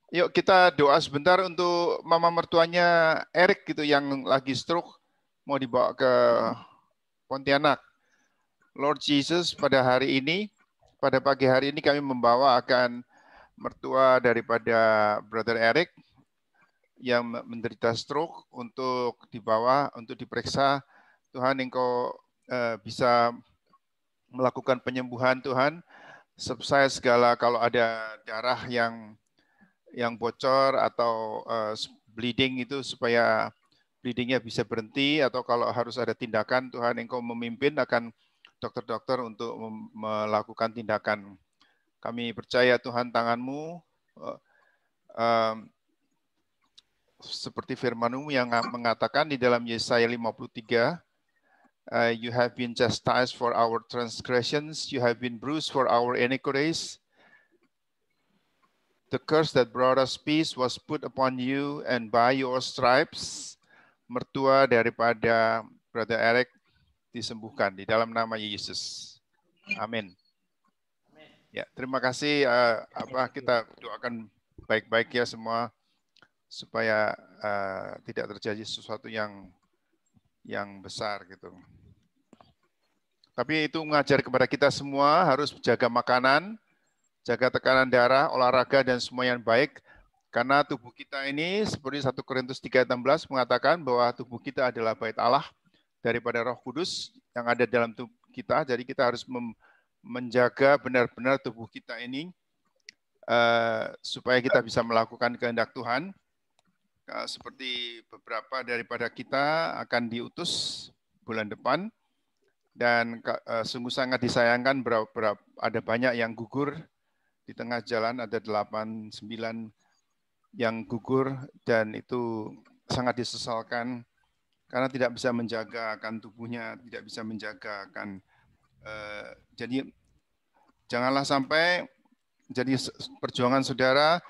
Yuk kita doa sebentar untuk mama mertuanya Erik gitu yang lagi stroke, mau dibawa ke Pontianak. Lord Jesus, pada hari ini, pada pagi hari ini kami membawa akan mertua daripada Brother Erik yang menderita stroke untuk dibawa, untuk diperiksa. Tuhan, Engkau bisa melakukan penyembuhan Tuhan, saya segala kalau ada darah yang bocor atau bleeding itu supaya bleedingnya bisa berhenti, atau kalau harus ada tindakan, Tuhan Engkau memimpin akan dokter-dokter untuk melakukan tindakan. Kami percaya Tuhan tangan-Mu seperti firman-Mu yang mengatakan di dalam Yesaya 53, you have been chastised for our transgressions, you have been bruised for our iniquities. The curse that brought us peace was put upon you, and by your stripes, mertua daripada Brother Eric disembuhkan di dalam nama Yesus. Amin. Ya, terima kasih. Kita doakan baik-baik ya semua supaya tidak terjadi sesuatu yang besar gitu. Tapi itu mengajar kepada kita semua harus jaga makanan, jaga tekanan darah, olahraga, dan semua yang baik. Karena tubuh kita ini seperti 1 Korintus 3:16 mengatakan bahwa tubuh kita adalah bait Allah daripada Roh Kudus yang ada dalam tubuh kita. Jadi kita harus menjaga benar-benar tubuh kita ini supaya kita bisa melakukan kehendak Tuhan. Seperti beberapa daripada kita akan diutus bulan depan. Dan sungguh sangat disayangkan ada banyak yang gugur di tengah jalan, ada 8-9 yang gugur, dan itu sangat disesalkan karena tidak bisa menjaga akan tubuhnya, tidak bisa menjaga akan jadi janganlah sampai jadi perjuangan saudara,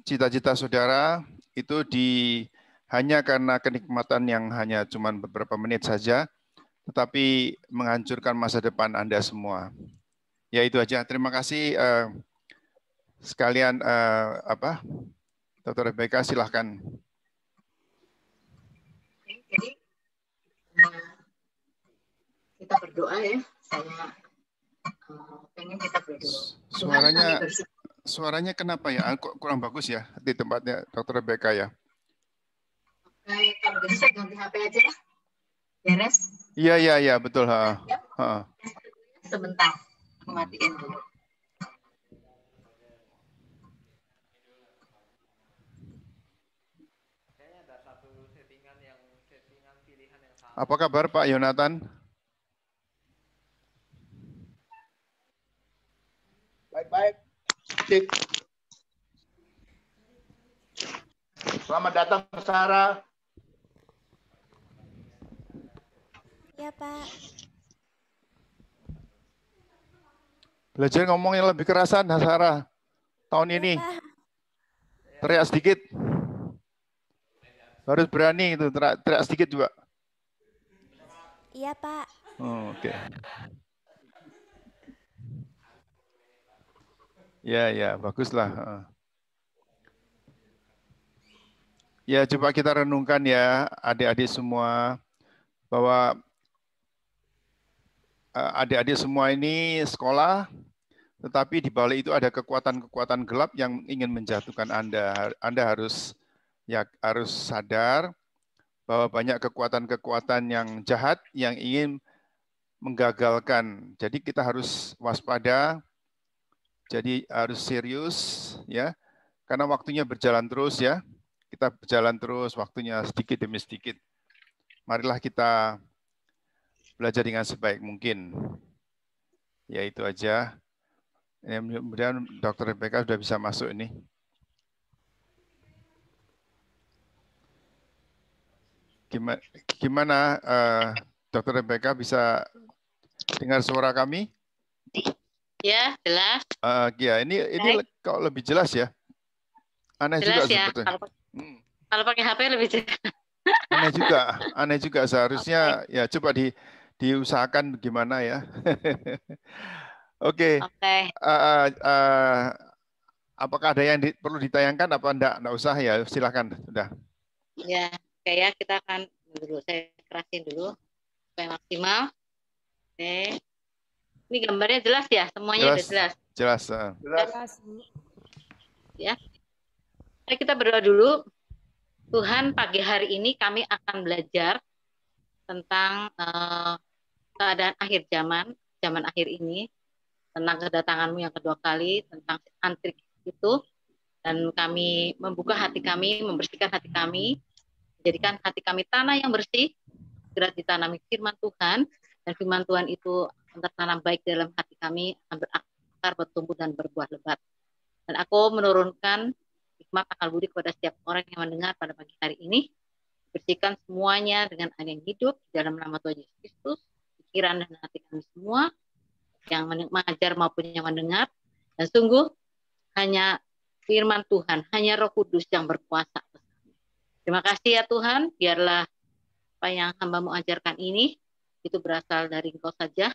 cita-cita saudara itu hanya karena kenikmatan yang hanya cuma beberapa menit saja, tetapi menghancurkan masa depan Anda semua. Ya itu aja. Terima kasih sekalian. Dr. Rebecca, silahkan. Jadi kita berdoa ya. Saya pengen kita berdoa. Suaranya kenapa ya? Kurang bagus ya di tempatnya Dr. Rebecca ya. Oke, kalau gitu saya ganti HP aja ya. Beres? Iya, betul. Sebentar, aku matiin dulu. Apa kabar Pak Yonatan? Baik-baik. Selamat datang Sarah. Ya Pak. Belajar ngomong yang lebih kerasan, Sarah. Tahun ini. Pak. Teriak sedikit. Harus berani itu, teriak sedikit juga. Iya Pak. Oh, oke. Ya, baguslah. Ya, coba kita renungkan ya, adik-adik semua, bahwa adik-adik semua ini sekolah, tetapi di balik itu ada kekuatan-kekuatan gelap yang ingin menjatuhkan Anda. Anda harus sadar bahwa banyak kekuatan-kekuatan yang jahat yang ingin menggagalkan. Jadi kita harus waspada. Jadi harus serius ya. Karena waktunya berjalan terus ya. Kita berjalan terus, waktunya sedikit demi sedikit. Marilah kita belajar dengan sebaik mungkin. Ya itu aja. Kemudian Dr. Rebecca sudah bisa masuk ini. Gimana Dr. Rebecca bisa dengar suara kami? Ya, jelas. Ya, ini kok lebih jelas ya. Aneh jelas juga ya. Sebetulnya. Kalau pakai HP lebih jelas. Aneh juga seharusnya ya coba diusahakan gimana ya. Oke. Apakah ada yang perlu ditayangkan apa enggak? Enggak usah ya, silakan. Sudah. Ya, kayak kita akan dulu saya kerasin dulu supaya maksimal. Oke. Ini gambarnya jelas ya, semuanya udah jelas. Jelas. Jelas. Ya. Mari kita berdoa dulu. Tuhan, pagi hari ini kami akan belajar tentang keadaan akhir zaman akhir ini, tentang kedatanganmu yang kedua kali, tentang antrik itu, dan kami membuka hati kami, membersihkan hati kami, menjadikan hati kami tanah yang bersih, segera ditanami firman Tuhan, dan firman Tuhan itu tertanam baik dalam hati kami, akan berakar, bertumbuh, dan berbuah lebat. Dan aku menurunkan hikmat akal budi kepada setiap orang yang mendengar pada pagi hari ini, bersihkan semuanya dengan air yang hidup dalam nama Tuhan Yesus Kristus, pikiran dan hati kami semua, yang mengajar maupun yang mendengar, dan sungguh hanya firman Tuhan, hanya Roh Kudus yang berkuasa. Terima kasih ya Tuhan, biarlah apa yang hamba-Mu ajarkan ini, itu berasal dari Engkau saja,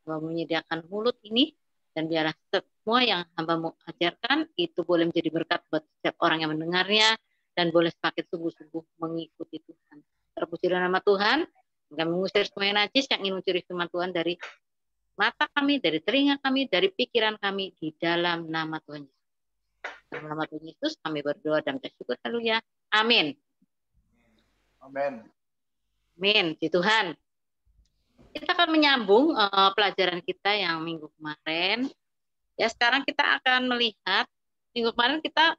Hamba menyediakan mulut ini, dan biarlah semua yang hamba-Mu ajarkan, itu boleh menjadi berkat buat setiap orang yang mendengarnya, dan boleh semakin sungguh-sungguh mengikuti Tuhan. Terpuji dalam nama Tuhan, kami mengusir semua yang najis yang ingin mencuri firman Tuhan dari mata kami, dari telinga kami, dari pikiran kami, di dalam nama Tuhan Yesus. Dalam nama Tuhan Yesus, kami berdoa dan bersyukur. Haleluya. Amin. Amin. Amin. Di Tuhan. Kita akan menyambung pelajaran kita yang minggu kemarin. Ya, sekarang kita akan melihat, minggu kemarin kita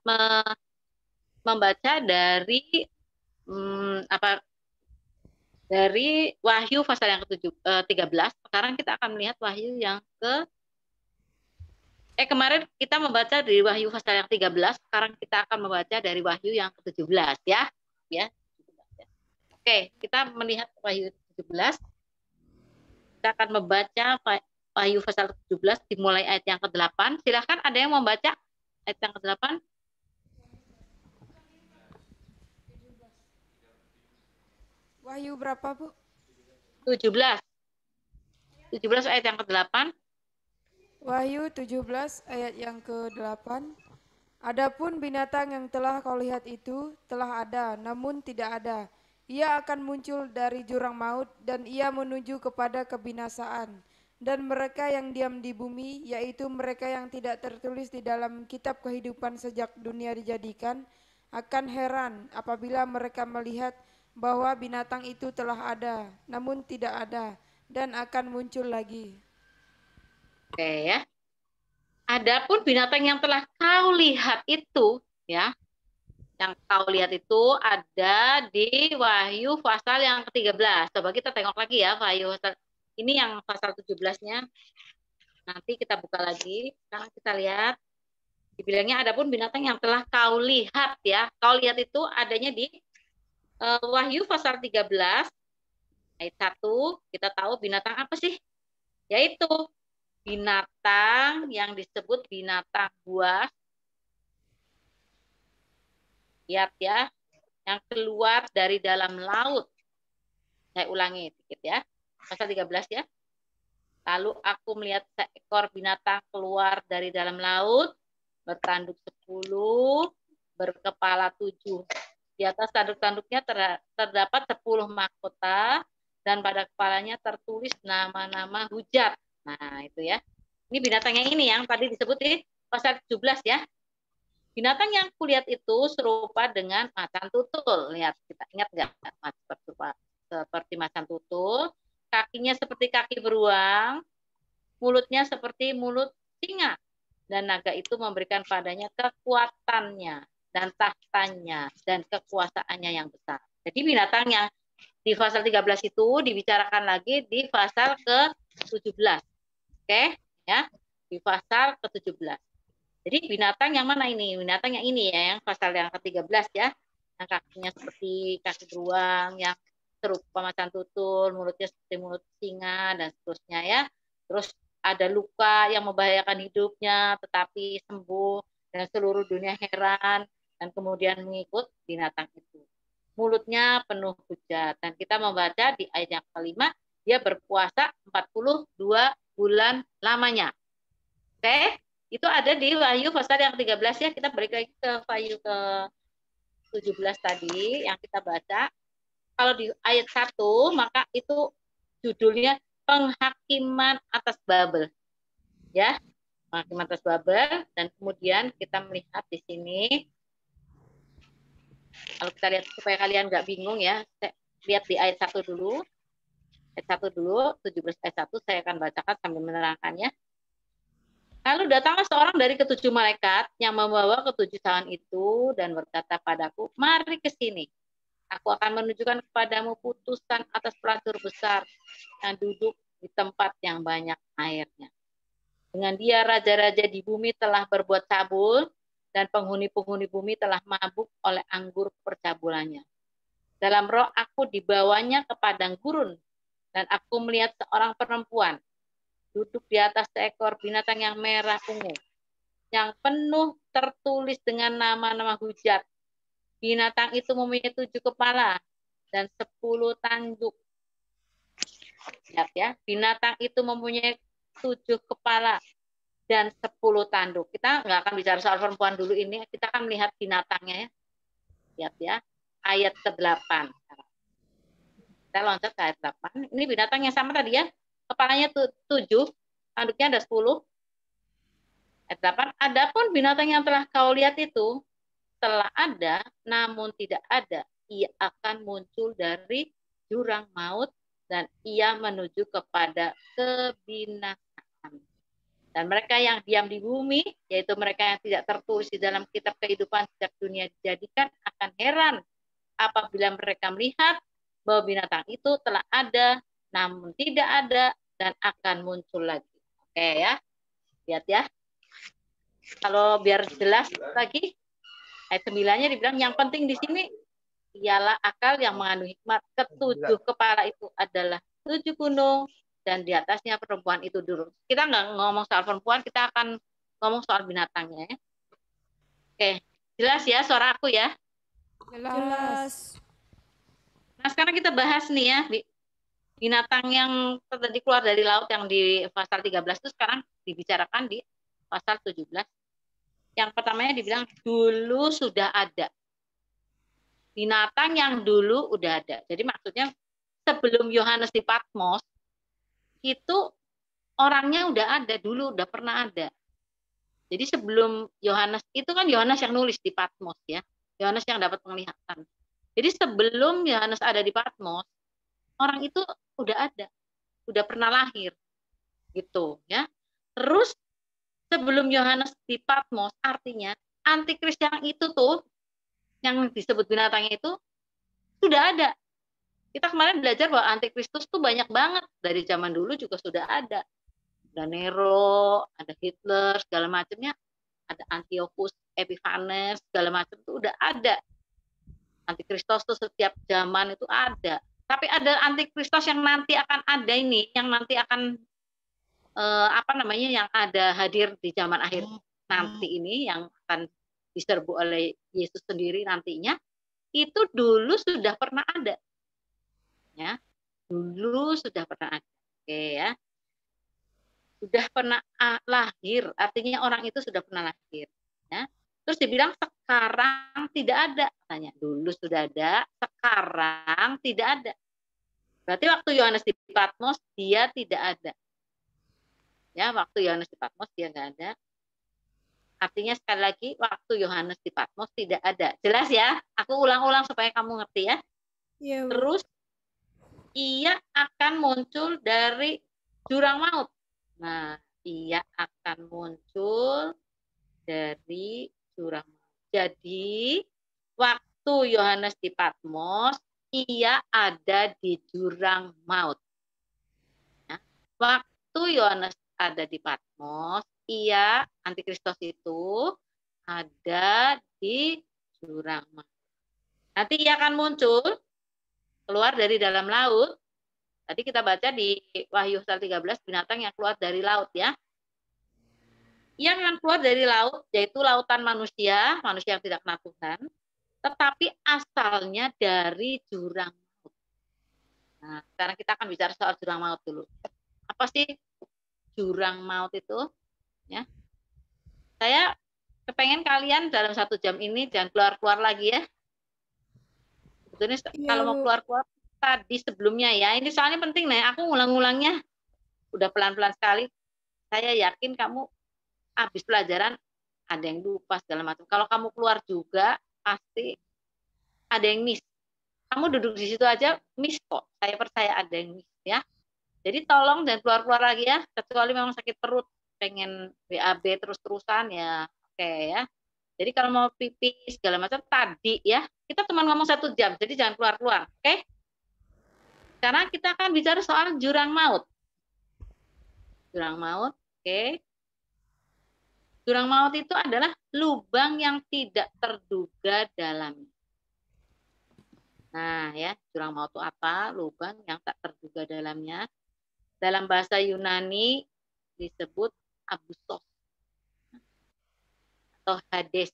membaca dari dari Wahyu pasal yang ke-13. Sekarang kita akan melihat Wahyu yang kemarin kita membaca dari Wahyu pasal yang 13, sekarang kita akan membaca dari Wahyu yang ke-17 ya. Ya. Oke, kita melihat Wahyu 17. Kita akan membaca Wahyu pasal 17 dimulai ayat yang ke-8. Silakan, ada yang mau baca ayat yang ke-8? Wahyu berapa, Bu? 17. 17 ayat yang ke-8. Wahyu 17 ayat yang ke-8. Adapun binatang yang telah kau lihat itu telah ada, namun tidak ada. Ia akan muncul dari jurang maut, dan ia menuju kepada kebinasaan. Dan mereka yang diam di bumi, yaitu mereka yang tidak tertulis di dalam kitab kehidupan sejak dunia dijadikan, akan heran apabila mereka melihat bahwa binatang itu telah ada, namun tidak ada, dan akan muncul lagi. Oke ya. Adapun binatang yang telah kau lihat itu, ya, yang kau lihat itu ada di Wahyu pasal yang ke-13. Coba kita tengok lagi ya, Wahyu ini yang pasal 17-nya. Nanti kita buka lagi. Sekarang kita lihat. Dibilangnya adapun binatang yang telah kau lihat ya. Kau lihat itu adanya di Wahyu pasal 13 ayat 1. Kita tahu binatang apa sih? Yaitu binatang yang disebut binatang buas. Lihat ya, yang keluar dari dalam laut. Saya ulangi sedikit ya. Pasal 13 ya. Lalu aku melihat seekor binatang keluar dari dalam laut, bertanduk 10, berkepala 7. Di atas tanduk-tanduknya terdapat 10 mahkota, dan pada kepalanya tertulis nama-nama hujat. Nah, itu ya. Ini binatangnya ini yang tadi disebut di pasal 17 ya. Binatang yang kulihat itu serupa dengan macan tutul. Lihat, kita ingat nggak? Seperti macan tutul, kakinya seperti kaki beruang, mulutnya seperti mulut singa, dan naga itu memberikan padanya kekuatannya dan tahtanya dan kekuasaannya yang besar. Jadi binatang yang di pasal 13 itu dibicarakan lagi di pasal ke-17. Oke, ya. Di pasal ke-17. Jadi binatang yang mana ini? Binatang yang ini ya, yang pasal yang ke-13 ya. Yang kakinya seperti kaki beruang, yang serupa macan tutul, mulutnya seperti mulut singa, dan seterusnya ya. Terus ada luka yang membahayakan hidupnya, tetapi sembuh, dan seluruh dunia heran, dan kemudian mengikut binatang itu. Mulutnya penuh hujat. Dan kita membaca di ayat yang kelima, dia berpuasa 42 bulan lamanya. Oke? Itu ada di Wahyu pasal yang 13 ya. Kita balik lagi ke Wahyu ke 17 tadi yang kita baca. Kalau di ayat 1 maka itu judulnya penghakiman atas Babel. Ya, penghakiman atas Babel. Dan kemudian kita melihat di sini, kalau kita lihat supaya kalian nggak bingung ya, lihat di ayat 1 dulu. Ayat 1 dulu, 17 ayat 1 saya akan bacakan sambil menerangkannya. Lalu datanglah seorang dari ketujuh malaikat yang membawa ketujuh cawan itu dan berkata padaku, mari ke sini. Aku akan menunjukkan kepadamu putusan atas pelacur besar yang duduk di tempat yang banyak airnya. Dengan dia raja-raja di bumi telah berbuat cabul dan penghuni-penghuni bumi telah mabuk oleh anggur percabulannya. Dalam roh aku dibawanya ke padang gurun dan aku melihat seorang perempuan duduk di atas seekor binatang yang merah ungu, yang penuh tertulis dengan nama-nama hujat. Binatang itu mempunyai 7 kepala dan 10 tanduk. Lihat ya, binatang itu mempunyai 7 kepala dan 10 tanduk. Kita nggak akan bicara soal perempuan dulu ini, kita akan melihat binatangnya ya. Lihat ya, ayat ke-8. Kita loncat ke ayat 8. Ini binatang yang sama tadi ya. Kepalanya 7, tanduknya ada 10. Ayat 8, adapun binatang yang telah kau lihat itu telah ada, namun tidak ada. Ia akan muncul dari jurang maut dan ia menuju kepada kebinasaan. Dan mereka yang diam di bumi, yaitu mereka yang tidak tertulis di dalam kitab kehidupan sejak dunia dijadikan, akan heran apabila mereka melihat bahwa binatang itu telah ada, namun tidak ada, dan akan muncul lagi. Oke ya, lihat ya. Kalau biar jelas lagi, ayat 9-nya dibilang yang penting di sini ialah akal yang mengandung hikmat. Ketujuh kepala itu adalah 7 gunung dan di atasnya perempuan itu duduk. Kita nggak ngomong soal perempuan, kita akan ngomong soal binatangnya. Ya. Oke, jelas ya suara aku ya? Jelas. Nah sekarang kita bahas nih ya, binatang yang tadi keluar dari laut yang di pasal 13 itu sekarang dibicarakan di pasal 17. Yang pertamanya dibilang dulu sudah ada. Binatang yang dulu udah ada. Jadi maksudnya sebelum Yohanes di Patmos, itu orangnya udah ada, dulu udah pernah ada. Jadi sebelum Yohanes, itu kan Yohanes yang nulis di Patmos ya. Yohanes yang dapat penglihatan. Jadi sebelum Yohanes ada di Patmos, orang itu udah ada, udah pernah lahir, gitu ya. Terus sebelum Yohanes di Patmos, artinya antikris yang itu tuh, yang disebut binatangnya itu sudah ada. Kita kemarin belajar bahwa antikristus tuh banyak banget dari zaman dulu juga sudah ada. Ada Nero, ada Hitler, segala macamnya, ada Antiochus Epiphanes, segala macam itu udah ada. Antikristus tuh setiap zaman itu ada. Tapi ada antikristus yang nanti akan ada ini, yang nanti akan yang ada hadir di zaman akhir nanti ini, yang akan diserbu oleh Yesus sendiri nantinya, itu dulu sudah pernah ada. Ya, dulu sudah pernah ada. Oke ya. Sudah pernah lahir, artinya orang itu sudah pernah lahir. Ya. Terus dibilang sekarang tidak ada, katanya. Dulu sudah ada, sekarang tidak ada. Berarti waktu Yohanes di Patmos dia tidak ada. Ya, waktu Yohanes di Patmos dia nggak ada. Artinya sekali lagi waktu Yohanes di Patmos tidak ada. Jelas ya? Aku ulang-ulang supaya kamu ngerti ya. Iya, Bu. Terus ia akan muncul dari jurang maut. Nah, ia akan muncul dari jurang maut. Jadi, waktu Yohanes di Patmos, ia ada di jurang maut. Nah, waktu Yohanes ada di Patmos, ia, antikristus itu, ada di jurang maut. Nanti ia akan muncul, keluar dari dalam laut. Tadi kita baca di Wahyu pasal 13, binatang yang keluar dari laut ya. Yang akan keluar dari laut, yaitu lautan manusia, manusia yang tidak kenal Tuhan, tetapi asalnya dari jurang maut. Nah, sekarang kita akan bicara soal jurang maut dulu. Apa sih jurang maut itu? Ya. Saya kepengen kalian dalam 1 jam ini jangan keluar-keluar lagi ya. Sebetulnya Iya, kalau mau Bu. keluar-keluar tadi sebelumnya ya. Ini soalnya penting nih. Aku ngulang-ngulangnya udah pelan-pelan sekali. Saya yakin kamu habis pelajaran ada yang lupa segala macam. Kalau kamu keluar juga pasti ada yang miss. Kamu duduk di situ aja miss kok. Saya percaya ada yang miss ya. Jadi tolong jangan keluar-keluar lagi ya. Kecuali memang sakit perut, pengen BAB terus-terusan ya. Oke ya. Jadi kalau mau pipi segala macam tadi ya. Kita cuma ngomong 1 jam. Jadi jangan keluar-keluar. Oke. Karena kita akan bicara soal jurang maut. Jurang maut. Oke. Jurang maut itu adalah lubang yang tidak terduga dalamnya. Nah, ya, jurang maut itu apa? Lubang yang tak terduga dalamnya. Dalam bahasa Yunani disebut abusos atau Hades.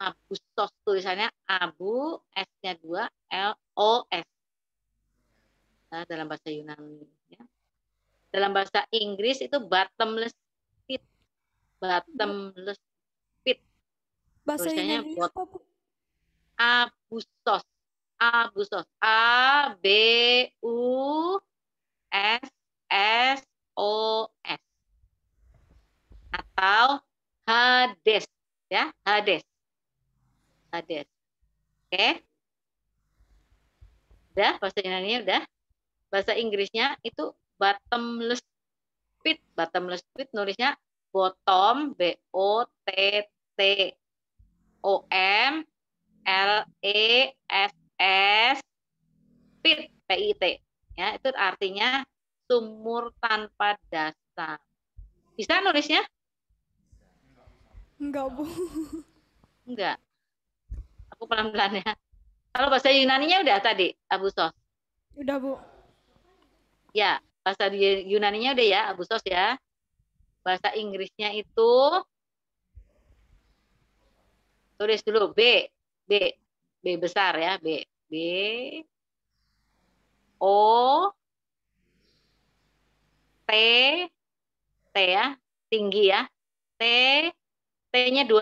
Abusos tulisannya abu, S-nya 2, L-O-S. Nah, dalam bahasa Yunani. Ya. Dalam bahasa Inggris itu bottomless pit. Bottomless pit. Bahasa Tulisannya Yunani apa, Bu? abusos. Abusos. A-B-U-S-S-O-S. Atau Hades. Ya, Hades. Hades. Oke. Udah, bahasa Yunani udah. Bahasa Inggrisnya itu bottomless pit. Bottomless pit nulisnya bottom, B-O-T-T-O-M L-E-S-S pit, P-I-T. Ya, itu artinya sumur tanpa dasar. Bisa nulisnya? Enggak, Bu. Enggak. Aku pelan-pelan ya. Kalau bahasa Yunaninya udah tadi, abusos. Udah, Bu. Ya, bahasa Yunaninya udah ya, abusos ya. Bahasa Inggrisnya itu tulis dulu B besar ya, B O T T ya, tinggi ya. T-nya 2,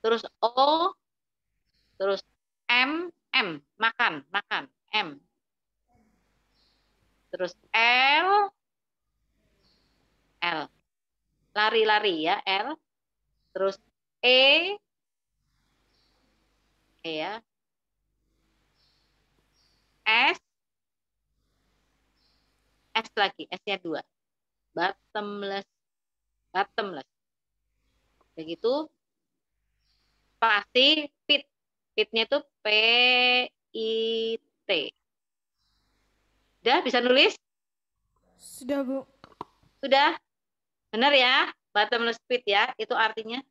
terus O, terus M, makan, M. Terus L, lari-lari ya, L. Terus E ya. S lagi, S-nya 2. Bottomless. Begitu pasti pit. Pitnya itu P-I-T. Udah bisa nulis? Sudah, Bu. Sudah? Benar ya? Bottomless pit ya, itu artinya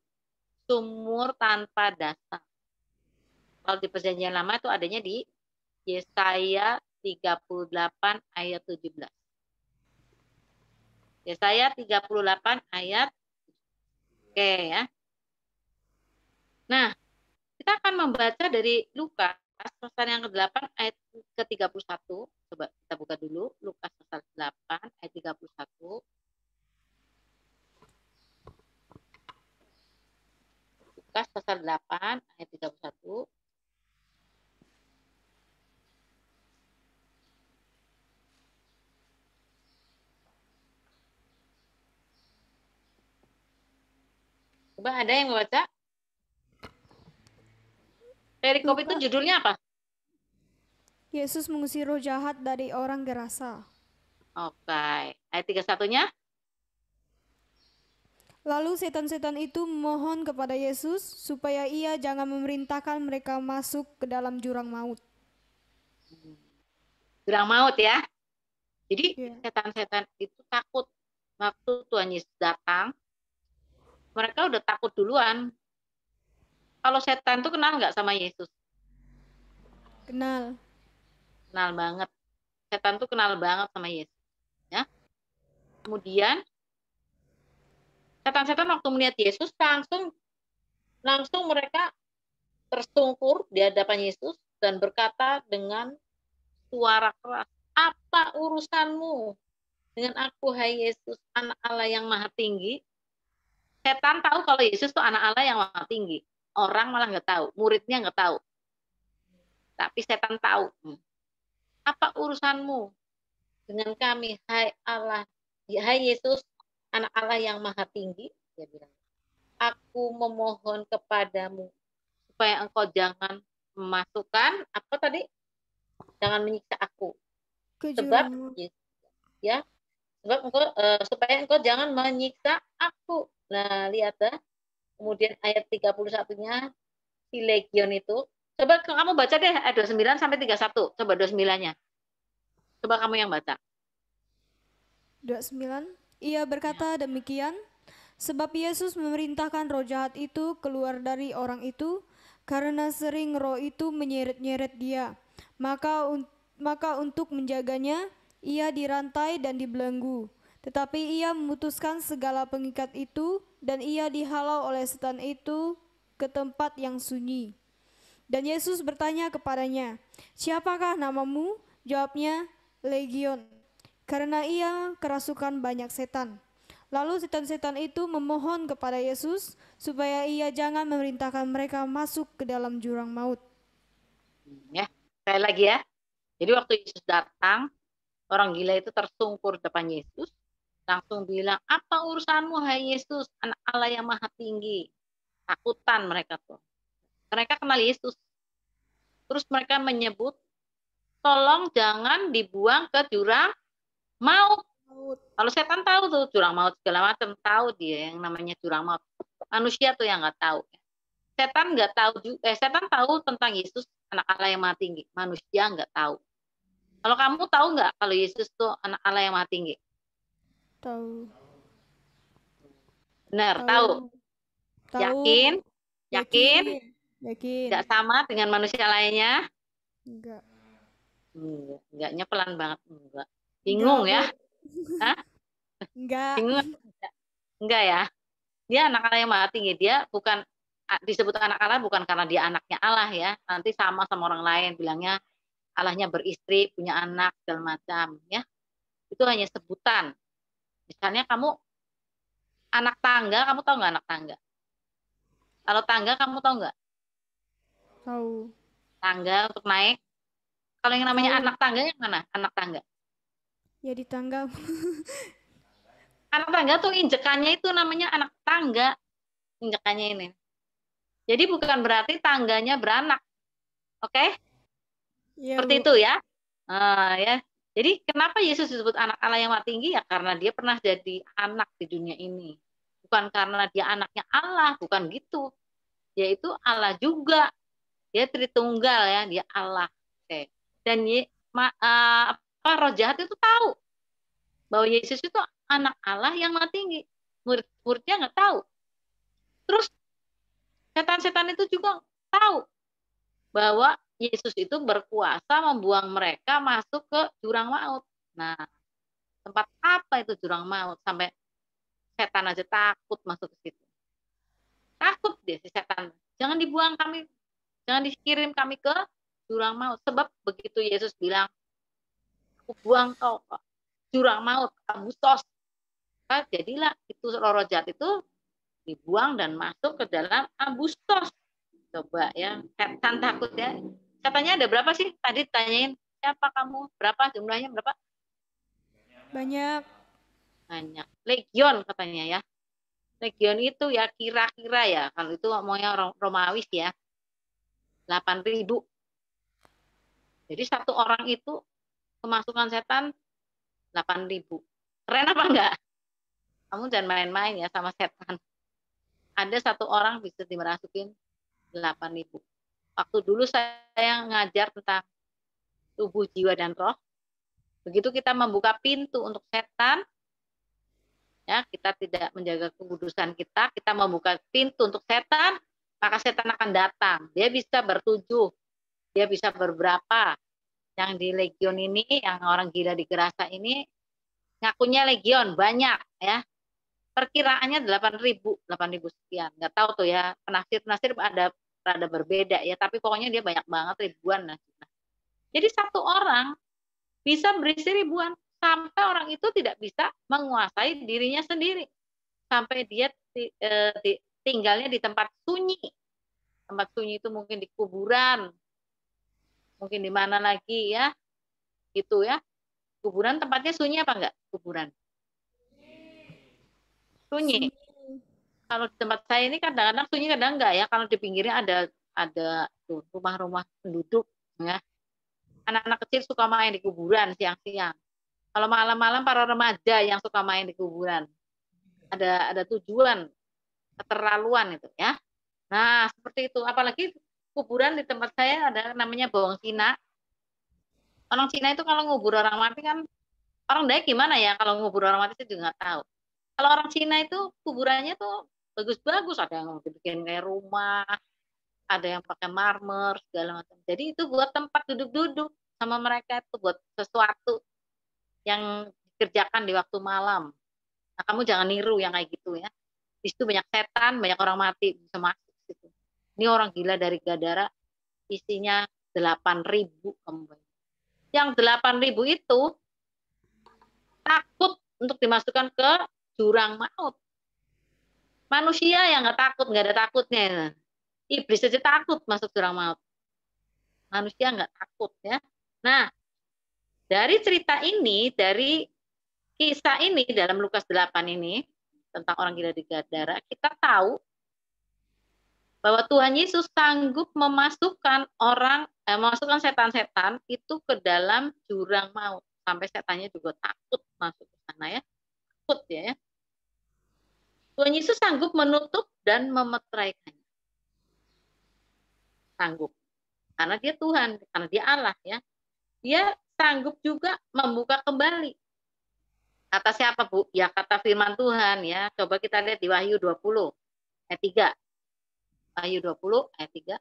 sumur tanpa dasar. Kalau di Perjanjian Lama itu adanya di Yesaya 38 ayat 17. Yesaya 38 ayat. Oke ya. Nah, kita akan membaca dari Lukas pasal yang ke-8 ayat ke-31. Coba kita buka dulu Lukas pasal 8 ayat 31. Lukas pasal 8 ayat 31. Coba ada yang membaca? Perikop itu judulnya apa? Yesus mengusir roh jahat dari orang Gerasa. Oke. Ayat 31-nya? Lalu setan-setan itu memohon kepada Yesus supaya ia jangan memerintahkan mereka masuk ke dalam jurang maut. Jurang maut ya. Jadi Iya. setan-setan itu takut waktu Tuhan Yesus datang. Mereka udah takut duluan. Kalau setan tuh kenal nggak sama Yesus? Kenal. Kenal banget. Setan tuh kenal banget sama Yesus. Ya. Kemudian setan-setan waktu melihat Yesus langsung mereka tersungkur di hadapan Yesus dan berkata dengan suara keras, "Apa urusanmu dengan aku, hai Yesus, Anak Allah yang Maha Tinggi?" Setan tahu kalau Yesus itu anak Allah yang maha tinggi. Orang malah nggak tahu, muridnya nggak tahu. Tapi setan tahu. Apa urusanmu dengan kami, hai Allah, hai Yesus, anak Allah yang maha tinggi? Dia bilang, aku memohon kepadamu supaya engkau jangan memasukkan apa tadi? Jangan menyiksa aku. Sebab ya, sebab engkau supaya engkau jangan menyiksa aku. Nah, lihat ya. Kemudian ayat 31-nya si legion itu. Coba kamu baca deh ayat 29 sampai 31. Coba 29-nya. Coba kamu yang baca. 29. Ia berkata demikian, sebab Yesus memerintahkan roh jahat itu keluar dari orang itu, karena sering roh itu menyeret-nyeret dia. Maka untuk menjaganya, ia dirantai dan dibelenggu. Tetapi ia memutuskan segala pengikat itu, dan ia dihalau oleh setan itu ke tempat yang sunyi. Dan Yesus bertanya kepadanya, siapakah namamu? Jawabnya, Legion, karena ia kerasukan banyak setan. Lalu setan-setan itu memohon kepada Yesus supaya ia jangan memerintahkan mereka masuk ke dalam jurang maut. Ya, sekali lagi ya. Jadi waktu Yesus datang, orang gila itu tersungkur depan Yesus, langsung bilang, apa urusanmu hai Yesus, anak Allah yang maha tinggi? Takutan mereka tuh. Mereka kenal Yesus. Terus mereka menyebut, tolong jangan dibuang ke jurang maut. Kalau setan tahu tuh jurang maut segala macam, tahu dia yang namanya jurang maut. Manusia tuh yang nggak tahu. Setan nggak tahu juga. Setan tahu tentang Yesus anak Allah yang maha tinggi. Manusia nggak tahu. Kalau kamu tahu nggak kalau Yesus tuh anak Allah yang maha tinggi? Tahu. Benar, tahu. Yakin? Yakin? Yakin. Nggak sama dengan manusia lainnya? Enggak. Enggaknya pelan banget. Enggak. Bingung ya? Hah? Enggak. Bingung? Enggak ya? Dia anak Allah yang maha tinggi. Dia bukan disebut anak Allah bukan karena dia anaknya Allah ya. Nanti sama orang lain bilangnya Allahnya beristri, punya anak, segala macam ya. Itu hanya sebutan. Misalnya kamu anak tangga, kamu tahu nggak anak tangga? Kalau tangga kamu tahu nggak? Tahu. Tangga untuk naik. Kalau yang namanya anak tangga yang mana? Anak tangga. Ya di tangga. Anak tangga tuh injekannya itu namanya anak tangga. Injekannya ini. Jadi bukan berarti tangganya beranak. Oke? Ya, Seperti Bu. itu ya. Ya. Jadi kenapa Yesus disebut anak Allah yang maha tinggi? Ya karena dia pernah jadi anak di dunia ini. Bukan karena dia anaknya Allah, bukan gitu. Dia itu Allah juga. Dia Tritunggal ya, dia Allah. Oke. Dan roh jahat itu tahu bahwa Yesus itu anak Allah yang maha tinggi. Murid-muridnya nggak tahu. Terus setan-setan itu juga tahu bahwa Yesus itu berkuasa membuang mereka masuk ke jurang maut. Nah, tempat apa itu jurang maut? Sampai setan aja takut masuk ke situ. Takut dia si setan. Jangan dibuang kami, jangan dikirim kami ke jurang maut. Sebab begitu Yesus bilang, aku buang kau ke jurang maut, Abusos. Nah, jadilah itu roh jahat itu dibuang dan masuk ke dalam Abusos. Coba ya, setan takut ya. Katanya ada berapa sih? Tadi tanyain siapa kamu? Berapa jumlahnya berapa? Banyak. Banyak. Legion katanya ya. Legion itu ya kira-kira ya. Kalau itu ngomongnya Romawi ya. 8.000. Jadi satu orang itu kemasukan setan 8.000. Keren apa enggak? Kamu jangan main-main ya sama setan. Ada satu orang bisa dimerasukin 8.000. Waktu dulu saya ngajar tentang tubuh, jiwa, dan roh. Begitu kita membuka pintu untuk setan, ya kita tidak menjaga kekudusan kita, kita membuka pintu untuk setan, maka setan akan datang. Dia bisa bertujuh, dia bisa berberapa. Yang di Legion ini, yang orang gila di Gerasa ini, ngakunya Legion, banyak ya. Perkiraannya 8.000 sekian. Nggak tahu tuh ya, penafsir ada berbeda ya, tapi pokoknya dia banyak banget, ribuan. Jadi satu orang bisa berisi ribuan, sampai orang itu tidak bisa menguasai dirinya sendiri. sampai dia tinggalnya di tempat sunyi. Tempat sunyi itu mungkin di kuburan, mungkin di mana lagi ya, gitu ya. Kuburan tempatnya sunyi apa enggak? Kuburan sunyi. Kalau di tempat saya ini kadang-kadang sunyi, kadang enggak ya. Kalau di pinggirnya ada tuh rumah-rumah penduduk ya. Anak-anak kecil suka main di kuburan siang-siang. Kalau malam-malam para remaja yang suka main di kuburan. Ada tujuan, keterlaluan itu ya. Nah, seperti itu. Apalagi kuburan di tempat saya ada namanya Bawang Cina. Orang Cina itu kalau ngubur orang mati kan, orang Dayak gimana ya kalau ngubur orang mati saya juga nggak tahu. Kalau orang Cina itu kuburannya tuh bagus-bagus, ada yang dibikin kayak rumah, ada yang pakai marmer segala macam. Jadi itu buat tempat duduk-duduk sama mereka, itu buat sesuatu yang dikerjakan di waktu malam. Nah, kamu jangan niru yang kayak gitu ya. Di situ banyak setan, banyak orang mati bisa masuk situ. Ini orang gila dari Gadara, isinya 8.000 kamu bayangin. Yang 8.000 itu takut untuk dimasukkan ke jurang maut. Manusia yang nggak takut, nggak ada takutnya. Iblis saja takut masuk jurang maut. Manusia nggak takut ya. Nah, dari cerita ini, dari kisah ini dalam Lukas 8 ini tentang orang gila di Gadara, kita tahu bahwa Tuhan Yesus sanggup memasukkan memasukkan setan-setan itu ke dalam jurang maut. Sampai setannya juga takut masuk ke sana ya. Takut ya. Tuhan Yesus sanggup menutup dan memeteraikannya. Sanggup. Karena dia Tuhan, karena dia Allah ya. Dia sanggup juga membuka kembali. Kata siapa, Bu? Ya kata firman Tuhan ya. Coba kita lihat di Wahyu 20 ayat 3. Wahyu 20 ayat 3.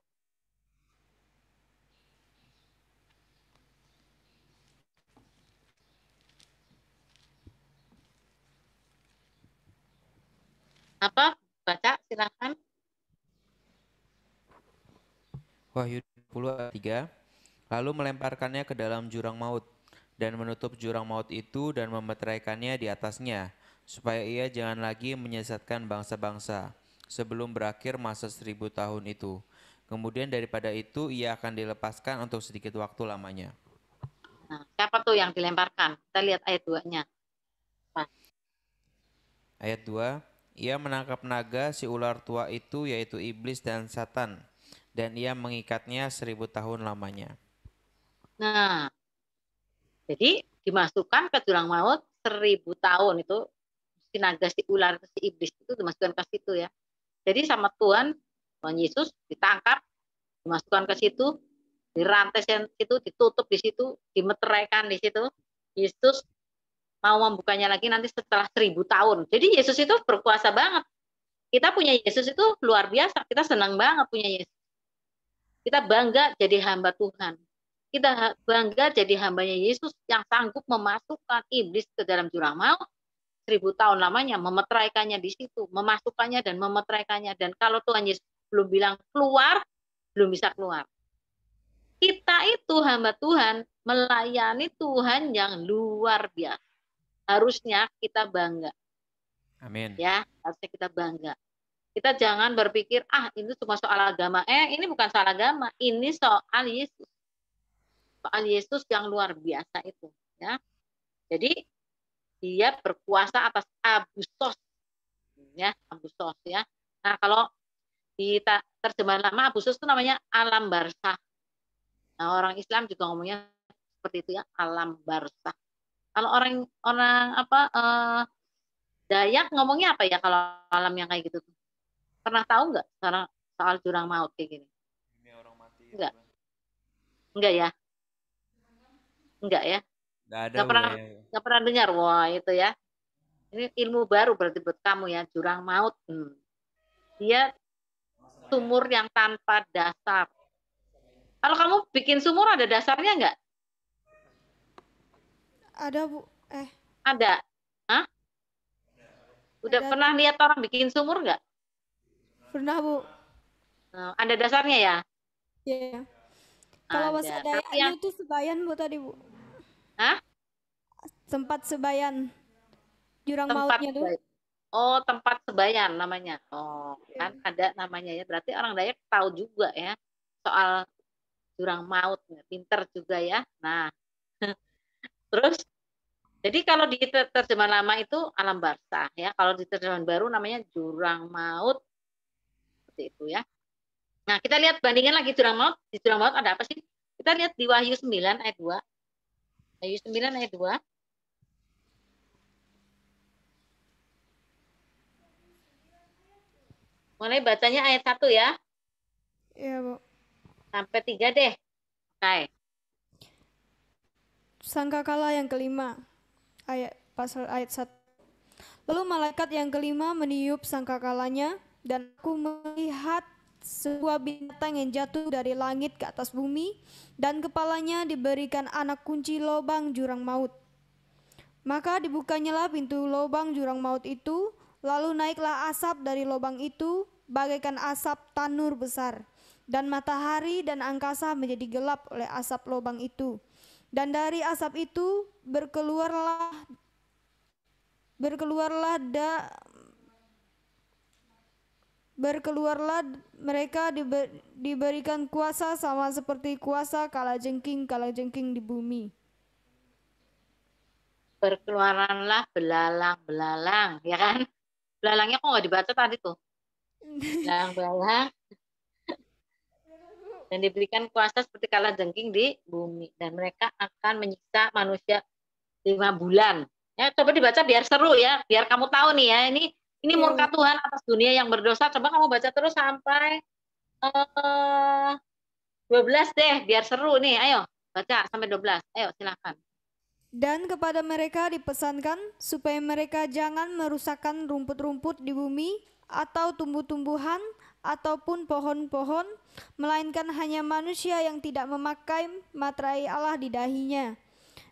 Apa? Baca silakan. Wahyu 20 ayat 3. Lalu melemparkannya ke dalam jurang maut dan menutup jurang maut itu dan memeteraikannya di atasnya, supaya ia jangan lagi menyesatkan bangsa-bangsa sebelum berakhir masa 1000 tahun itu. Kemudian daripada itu ia akan dilepaskan untuk sedikit waktu lamanya. Nah, siapa tuh yang dilemparkan? Kita lihat ayat 2-nya. Ayat 2, ia menangkap naga si ular tua itu, yaitu iblis dan Satan, dan ia mengikatnya 1000 tahun lamanya. Nah, jadi dimasukkan ke jurang maut 1000 tahun itu, si naga, si ular, si iblis itu dimasukkan ke situ ya. Jadi sama Tuhan Yesus ditangkap, dimasukkan ke situ, dirantai situ, ditutup di situ, dimeteraikan di situ. Yesus mau membukanya lagi nanti setelah 1000 tahun. Jadi Yesus itu berkuasa banget. Kita punya Yesus itu luar biasa. Kita senang banget punya Yesus. Kita bangga jadi hamba Tuhan. Kita bangga jadi hambanya Yesus yang sanggup memasukkan iblis ke dalam jurang maut 1000 tahun lamanya, memeteraikannya di situ, memasukkannya dan memeteraikannya. Dan kalau Tuhan Yesus belum bilang keluar, belum bisa keluar. Kita itu hamba Tuhan, melayani Tuhan yang luar biasa. Harusnya kita bangga. Amin. Ya, harusnya kita bangga. Kita jangan berpikir, ini cuma soal agama. Ini bukan soal agama, ini soal Yesus. Soal Yesus yang luar biasa itu, ya. Jadi dia berkuasa atas Abusos, ya, Abusos ya. Nah, kalau di terjemahan lama Abusos itu namanya alam barzah. Nah, orang Islam juga ngomongnya seperti itu ya, alam barzah. Kalau orang Dayak ngomongnya apa ya kalau alam yang kayak gitu? Pernah tahu nggak soal jurang maut kayak gini? Enggak. Enggak ya? Enggak ya? Enggak pernah dengar. Wah, itu ya. Ini ilmu baru berarti buat kamu ya, jurang maut. Dia sumur yang tanpa dasar. Kalau kamu bikin sumur ada dasarnya enggak? Ada, Bu. Ada. Hah? Udah Ada. Pernah lihat orang bikin sumur enggak? Pernah, Bu. Ada dasarnya ya? Iya. Kalau bahasa Dayaknya itu sebayan, Bu, tadi, Bu. Hah? Sempat sebayan. Jurang mautnya tuh. Oh, tempat Sebayan namanya. Oh, kan ada namanya ya. Berarti orang Dayak tahu juga ya soal jurang maut. Pinter juga ya. Nah, terus jadi kalau di terjemahan lama itu alam barzah ya. Kalau di terjemahan baru namanya jurang maut seperti itu ya. Nah, kita lihat bandingan lagi jurang maut. Di jurang maut ada apa sih? Kita lihat di Wahyu 9 ayat 2. Wahyu 9 ayat 2. Mulai bacanya ayat 1 ya. Iya, Bu. Sampai 3 deh. Oke. Sangkakala yang kelima, pasal ayat 1. Lalu malaikat yang kelima meniup sangkakalanya, dan aku melihat sebuah binatang yang jatuh dari langit ke atas bumi, dan kepalanya diberikan anak kunci lubang jurang maut. Maka dibukanyalah pintu lubang jurang maut itu, lalu naiklah asap dari lubang itu bagaikan asap tanur besar, dan matahari dan angkasa menjadi gelap oleh asap lubang itu. Dan dari asap itu berkeluarlah mereka diberikan kuasa sama seperti kuasa kalajengking di bumi. Berkeluaranlah belalang-belalang, ya kan? Belalangnya kok nggak dibaca tadi tuh? Belang-belang. Dan diberikan kuasa seperti kalajengking di bumi. Dan mereka akan menyiksa manusia 5 bulan. Ya, coba dibaca biar seru ya, biar kamu tahu nih ya, ini murka Tuhan atas dunia yang berdosa. Coba kamu baca terus sampai 12 deh, biar seru nih. Ayo, baca sampai 12. Ayo, silakan. Dan kepada mereka dipesankan supaya mereka jangan merusakkan rumput-rumput di bumi atau tumbuh-tumbuhan ataupun pohon-pohon, melainkan hanya manusia yang tidak memakai materai Allah di dahinya.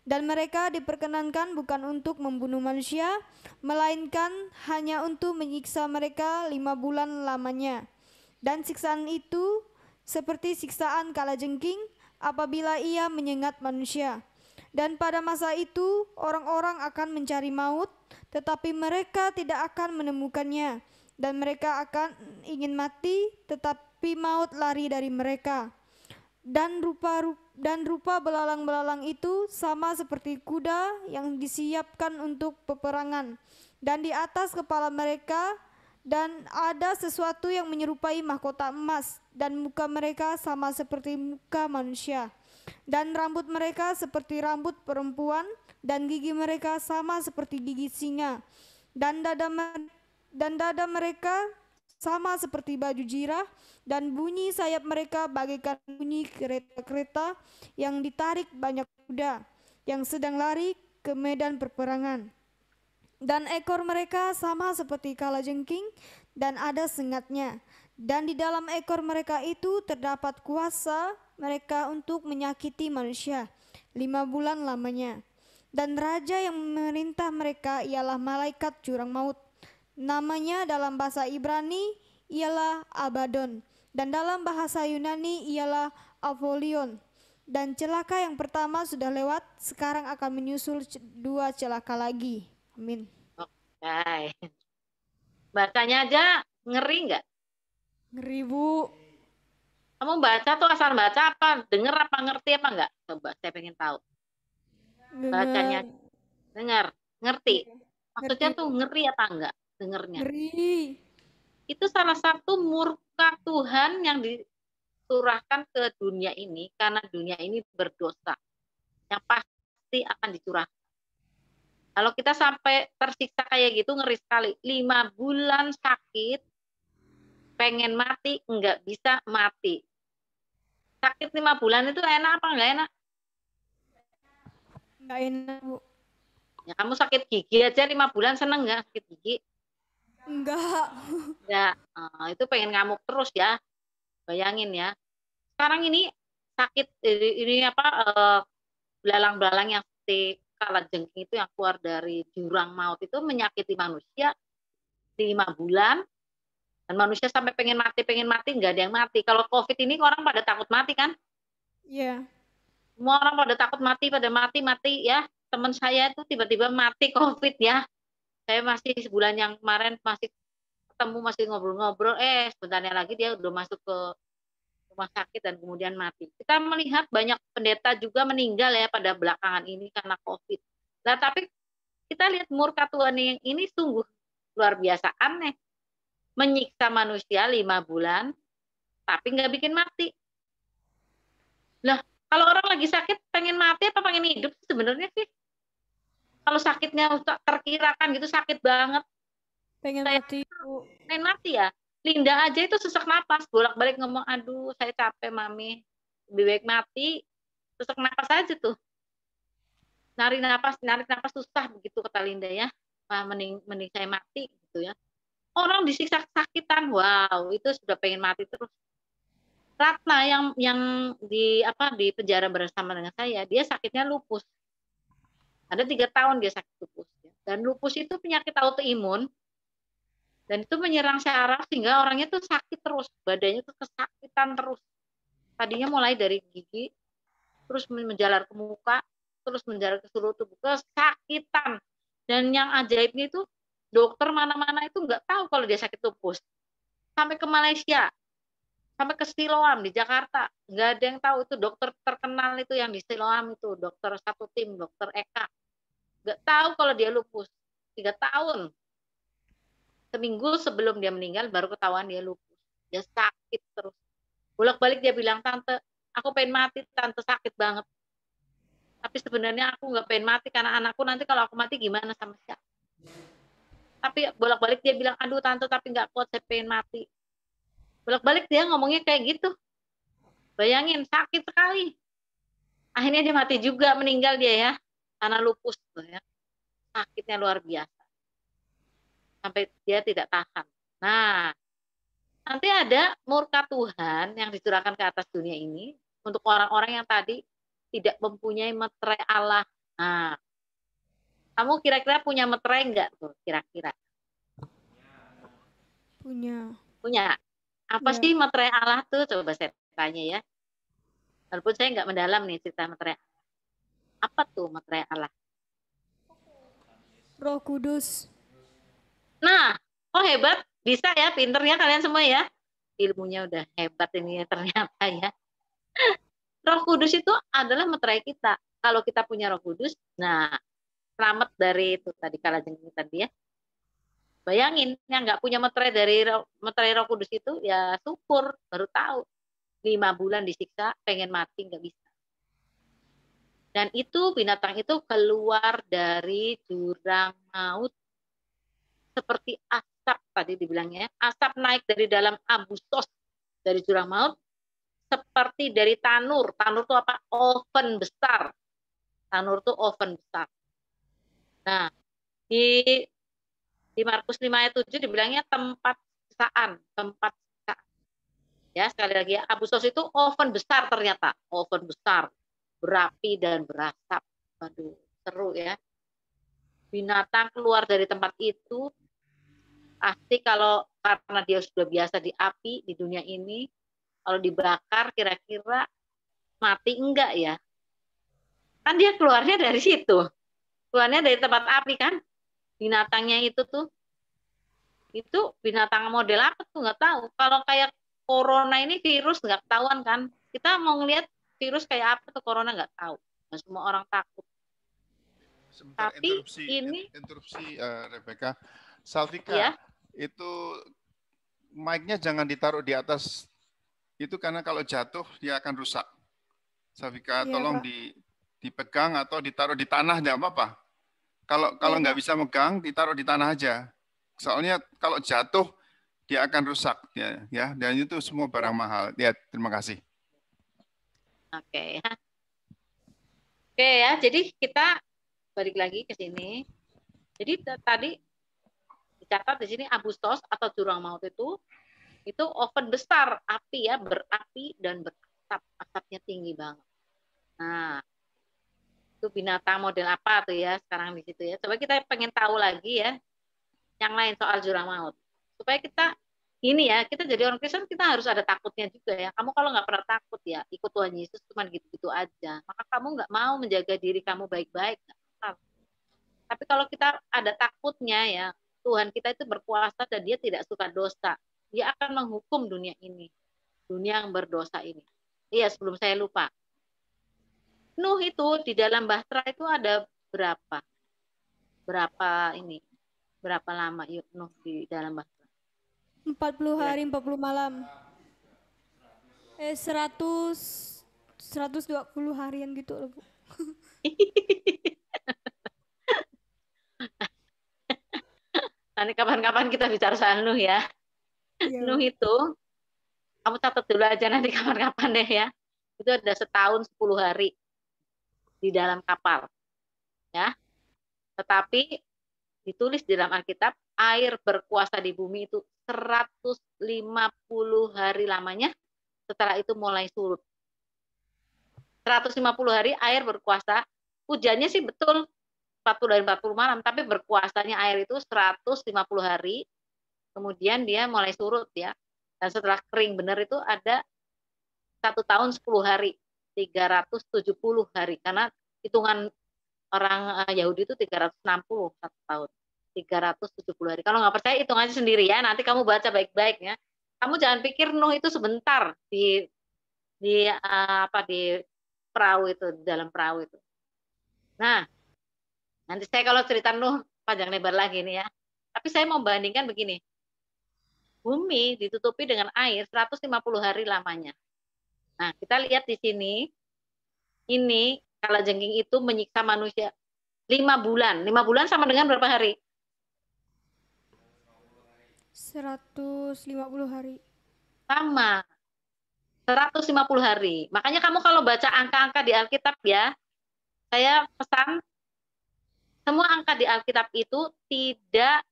Dan mereka diperkenankan bukan untuk membunuh manusia, melainkan hanya untuk menyiksa mereka 5 bulan lamanya. Dan siksaan itu seperti siksaan kalajengking apabila ia menyengat manusia. Dan pada masa itu orang-orang akan mencari maut, tetapi mereka tidak akan menemukannya. Dan mereka akan ingin mati, tetapi maut lari dari mereka. Dan rupa belalang-belalang itu sama seperti kuda yang disiapkan untuk peperangan. Dan di atas kepala mereka dan ada sesuatu yang menyerupai mahkota emas, dan muka mereka sama seperti muka manusia. Dan rambut mereka seperti rambut perempuan, dan gigi mereka sama seperti gigi singa. Dan dada mereka sama seperti baju jirah, dan bunyi sayap mereka bagaikan bunyi kereta-kereta yang ditarik banyak kuda yang sedang lari ke medan perperangan. Dan ekor mereka sama seperti kalajengking dan ada sengatnya. Dan di dalam ekor mereka itu terdapat kuasa mereka untuk menyakiti manusia 5 bulan lamanya. Dan raja yang memerintah mereka ialah malaikat jurang maut. Namanya dalam bahasa Ibrani ialah Abaddon, dan dalam bahasa Yunani ialah Apollyon. Dan celaka yang pertama sudah lewat, sekarang akan menyusul 2 celaka lagi. Amin. Oke. Bacanya aja ngeri nggak? Ngeri, Bu. Kamu baca tuh asal baca apa? Dengar apa ngerti apa enggak? Coba saya pengen tahu. Bacanya dengar, ngerti. Maksudnya tuh ngeri apa enggak? Dengernya. Ngeri. Itu salah satu murka Tuhan yang dicurahkan ke dunia ini karena dunia ini berdosa. Yang pasti akan dicurahkan. Kalau kita sampai tersiksa kayak gitu ngeri sekali. 5 bulan sakit, pengen mati, enggak bisa mati. Sakit 5 bulan itu enak apa enggak enak? Enggak enak, Bu. Ya kamu sakit gigi aja 5 bulan seneng enggak sakit gigi? Enggak. Ya, itu pengen ngamuk terus ya. Bayangin ya. Sekarang ini sakit ini apa belalang-belalang yang seperti kalajengking itu yang keluar dari jurang maut itu menyakiti manusia 5 bulan dan manusia sampai pengen mati nggak ada yang mati. Kalau COVID ini orang pada takut mati kan? Iya. Semua orang pada takut mati, pada mati ya. Teman saya itu tiba-tiba mati COVID ya. Saya masih sebulan yang kemarin masih ketemu, masih ngobrol-ngobrol, sebentarnya lagi dia udah masuk ke rumah sakit dan kemudian mati. Kita melihat banyak pendeta juga meninggal ya pada belakangan ini karena COVID. Nah, tapi kita lihat murka Tuhan yang ini sungguh luar biasa aneh. Menyiksa manusia 5 bulan, tapi nggak bikin mati. Lah, kalau orang lagi sakit pengen mati apa pengen hidup sebenarnya sih? Kalau sakitnya terkirakan gitu sakit banget, Pengen saya mati, Bu. pengen mati ya. Linda aja itu sesak napas, bolak-balik ngomong, aduh saya capek mami, lebih baik mati. Sesak napas aja tuh. Narik napas susah begitu kata Linda ya. Wah, mending saya mati gitu ya. Orang disiksa sakitan, wow, itu sudah pengen mati terus. Ratna yang di penjara bersama dengan saya, dia sakitnya lupus. Ada 3 tahun dia sakit lupus. Dan lupus itu penyakit autoimun, dan itu menyerang syaraf sehingga orangnya tuh sakit terus, badannya tuh kesakitan terus. Tadinya mulai dari gigi, terus menjalar ke muka, terus menjalar ke seluruh tubuh, kesakitan. Dan yang ajaibnya itu dokter mana-mana itu nggak tahu kalau dia sakit lupus. Sampai ke Malaysia, sampai ke Siloam di Jakarta, nggak ada yang tahu. Itu dokter terkenal itu yang di Siloam itu, dokter satu tim, dokter Eka. Nggak tahu kalau dia lupus. 3 tahun. Seminggu sebelum dia meninggal baru ketahuan dia lupus. Dia sakit terus. Bolak-balik dia bilang, tante, aku pengen mati, tante, sakit banget. Tapi sebenarnya aku nggak pengen mati karena anakku nanti kalau aku mati gimana sama siapa. Tapi bolak-balik dia bilang, aduh tante, tapi nggak kuat, saya pengen mati. Bolak-balik dia ngomongnya kayak gitu. Bayangin, sakit sekali. Akhirnya dia mati juga, meninggal dia ya. Karena lupus tuh ya. Sakitnya luar biasa. Sampai dia tidak tahan. Nah, nanti ada murka Tuhan yang dicurahkan ke atas dunia ini untuk orang-orang yang tadi tidak mempunyai meterai Allah. Nah, kamu kira-kira punya meterai enggak tuh kira-kira? Punya. Punya. Apa Ya. sih meterai Allah tuh? Coba saya tanya ya. Walaupun saya nggak mendalam nih cerita meterai. Apa tuh meterai Allah? Roh Kudus. Nah, oh hebat, bisa ya, pinter ya kalian semua ya. Ilmunya udah hebat ini ya, ternyata ya. Roh Kudus itu adalah meterai kita. Kalau kita punya Roh Kudus, nah selamat dari itu tadi kalajengking tadi ya. Bayangin yang nggak punya meterai meterai Roh Kudus itu ya syukur, baru tahu 5 bulan disiksa, pengen mati nggak bisa. Dan itu binatang itu keluar dari jurang maut seperti asap tadi dibilangnya, asap naik dari dalam abu sos dari jurang maut seperti dari tanur. Tanur itu apa? Oven besar. Tanur itu oven besar. Nah, di Markus 5 ayat 7 dibilangnya tempat siksaan, tempat siksaan. Ya, sekali lagi ya, abu sos itu oven besar ternyata, oven besar, berapi dan berasap. Waduh, seru ya. Binatang keluar dari tempat itu pasti kalau karena dia sudah biasa di api di dunia ini, kalau dibakar kira-kira mati enggak ya? Kan dia keluarnya dari situ. Keluarnya dari tempat api kan? Binatangnya itu tuh. Itu binatang model apa tuh nggak tahu. Kalau kayak corona ini virus nggak ketahuan kan? Kita mau ngelihat virus kayak apa tuh corona nggak tahu. Nah, semua orang takut. Sebentar, Tapi ini interupsi Rebecca. Salvika, ya, itu mic-nya jangan ditaruh di atas itu karena kalau jatuh dia akan rusak. Salvika, Iya, tolong Pak. dipegang atau ditaruh di tanah nggak apa-apa. Kalau Iya, nggak Pak. bisa megang, ditaruh di tanah aja. Soalnya kalau jatuh dia akan rusak ya. Dan itu semua barang mahal. Ya, terima kasih. oke. Oke ya, jadi kita balik lagi ke sini. Jadi tadi dicatat di sini Agustos atau jurang maut itu oven besar, api ya, berapi dan berasap, asapnya tinggi banget. Nah, itu binatang model apa tuh ya sekarang di situ ya. Coba kita pengen tahu lagi ya yang lain soal jurang maut. Supaya kita ini ya, kita jadi orang Kristen kita harus ada takutnya juga ya. Kamu kalau nggak pernah takut ya, ikut Tuhan Yesus cuma gitu-gitu aja. Maka kamu nggak mau menjaga diri kamu baik-baik. Tapi kalau kita ada takutnya ya, Tuhan kita itu berkuasa dan dia tidak suka dosa. Dia akan menghukum dunia ini. Dunia yang berdosa ini. Iya, sebelum saya lupa. Nuh itu di dalam Bahtera itu ada berapa? Berapa lama yuk Nuh di dalam Bahtera? 40 hari 40 malam. 120 harian gitu loh, Bu. Nanti kapan-kapan kita bicara soal Nuh ya. Iya, Nuh Bu. itu, kamu catat dulu aja nanti kapan-kapan deh ya. Itu ada setahun 10 hari di dalam kapal. Ya. Tetapi ditulis di dalam Alkitab, air berkuasa di bumi itu 150 hari lamanya, setelah itu mulai surut. 150 hari air berkuasa, hujannya sih betul 40 dan 40 malam, tapi berkuasanya air itu 150 hari, kemudian dia mulai surut ya. Dan setelah kering benar itu ada 1 tahun 10 hari, 370 hari. Karena hitungan orang Yahudi itu 360 1 tahun. 370 hari. Kalau nggak percaya hitung aja sendiri ya, nanti kamu baca baik-baik ya. Kamu jangan pikir Nuh itu sebentar di perahu itu, di dalam perahu itu. Nah, nanti saya kalau cerita Nuh panjang lebar lagi nih ya. Tapi saya mau bandingkan begini. Bumi ditutupi dengan air 150 hari lamanya. Nah, kita lihat di sini. Ini kalajengking itu menyiksa manusia 5 bulan. 5 bulan sama dengan berapa hari? 150 hari. Sama. 150 hari. Makanya kamu kalau baca angka-angka di Alkitab ya, saya pesan semua angka di Alkitab itu tidak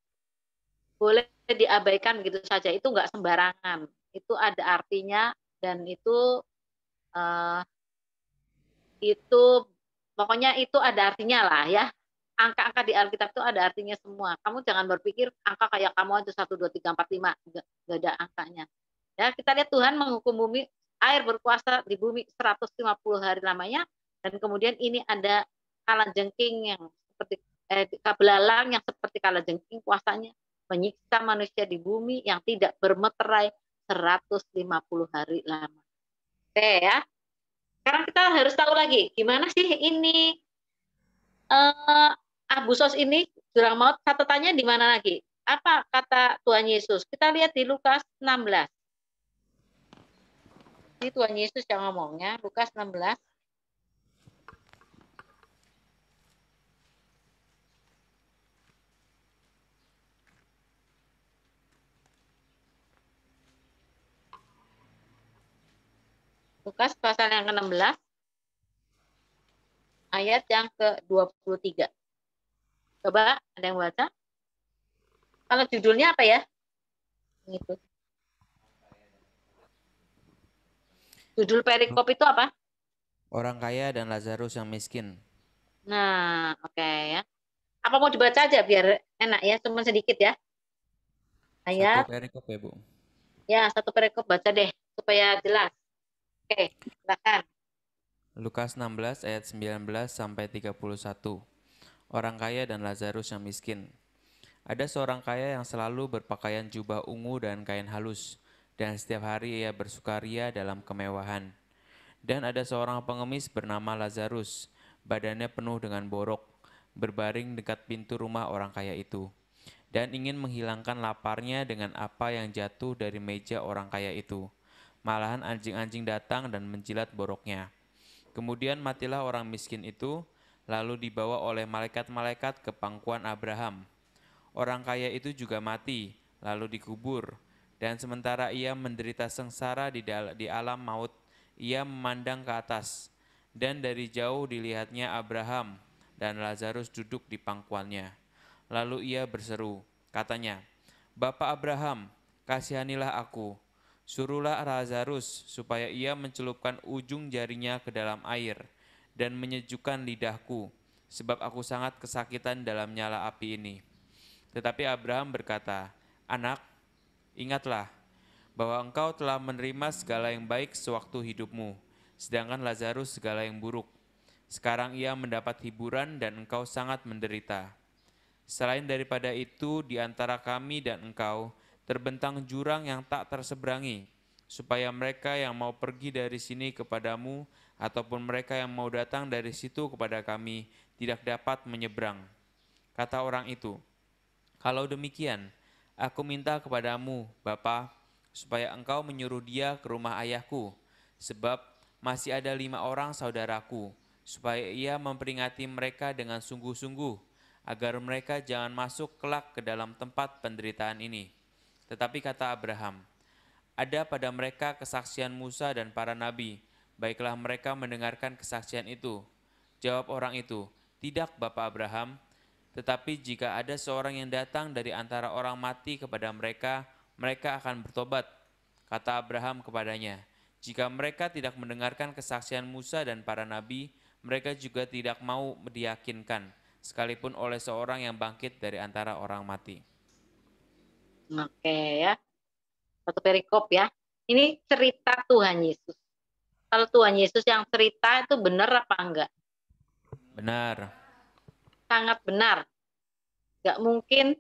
boleh diabaikan begitu saja. Itu enggak sembarangan. Itu ada artinya dan itu pokoknya itu ada artinya lah ya. Angka-angka di Alkitab itu ada artinya semua. Kamu jangan berpikir angka kayak kamu aja 1, 2, 3, 4, 5. Enggak ada angkanya. Ya, kita lihat Tuhan menghukum bumi, air berkuasa di bumi 150 hari lamanya, dan kemudian ini ada kalajengking yang seperti belalang yang seperti kalajengking kuasanya menyiksa manusia di bumi yang tidak bermeterai 150 hari lama. Oke ya. Sekarang kita harus tahu lagi gimana sih ini Abu Sos ini jurang maut, catatannya di mana lagi? Apa kata Tuhan Yesus? Kita lihat di Lukas 16. Ini Tuhan Yesus yang ngomongnya, Lukas 16. Lukas pasal yang ke-16, ayat yang ke-23. Coba ada yang baca? Kalau judulnya apa ya? Itu. Judul perikop itu apa? Orang kaya dan Lazarus yang miskin. Nah, oke ya. Apa mau dibaca aja biar enak ya, cuma sedikit ya. Ayat. Satu perikop ya, Bu. Ya, satu perikop baca deh supaya jelas. Oke, silakan. Lukas 16 ayat 19 sampai 31. Orang kaya dan Lazarus yang miskin. Ada seorang kaya yang selalu berpakaian jubah ungu dan kain halus, dan setiap hari ia bersukaria dalam kemewahan. Dan ada seorang pengemis bernama Lazarus, badannya penuh dengan borok, berbaring dekat pintu rumah orang kaya itu, dan ingin menghilangkan laparnya dengan apa yang jatuh dari meja orang kaya itu. Malahan anjing-anjing datang dan menjilat boroknya. Kemudian matilah orang miskin itu, lalu dibawa oleh malaikat-malaikat ke pangkuan Abraham. Orang kaya itu juga mati, lalu dikubur. Dan sementara ia menderita sengsara di alam maut, ia memandang ke atas. Dan dari jauh dilihatnya Abraham dan Lazarus duduk di pangkuannya. Lalu ia berseru, katanya, "Bapa Abraham, kasihanilah aku. Suruhlah Lazarus supaya ia mencelupkan ujung jarinya ke dalam air dan menyejukkan lidahku, sebab aku sangat kesakitan dalam nyala api ini." Tetapi Abraham berkata, "Anak, ingatlah bahwa engkau telah menerima segala yang baik sewaktu hidupmu, sedangkan Lazarus segala yang buruk. Sekarang ia mendapat hiburan dan engkau sangat menderita. Selain daripada itu, di antara kami dan engkau terbentang jurang yang tak terseberangi, supaya mereka yang mau pergi dari sini kepadamu ataupun mereka yang mau datang dari situ kepada kami tidak dapat menyeberang. Kata orang itu, kalau demikian, aku minta kepadamu, Bapa, supaya engkau menyuruh dia ke rumah ayahku, sebab masih ada 5 orang saudaraku, supaya ia memperingati mereka dengan sungguh-sungguh, agar mereka jangan masuk kelak ke dalam tempat penderitaan ini. Tetapi kata Abraham, ada pada mereka kesaksian Musa dan para nabi, baiklah mereka mendengarkan kesaksian itu. Jawab orang itu, tidak Bapak Abraham, tetapi jika ada seorang yang datang dari antara orang mati kepada mereka, mereka akan bertobat. Kata Abraham kepadanya, jika mereka tidak mendengarkan kesaksian Musa dan para nabi, mereka juga tidak mau diyakinkan, sekalipun oleh seorang yang bangkit dari antara orang mati. Oke ya, satu perikop ya. Ini cerita Tuhan Yesus. Kalau Tuhan Yesus yang cerita itu benar apa enggak? Benar. Sangat benar. Enggak mungkin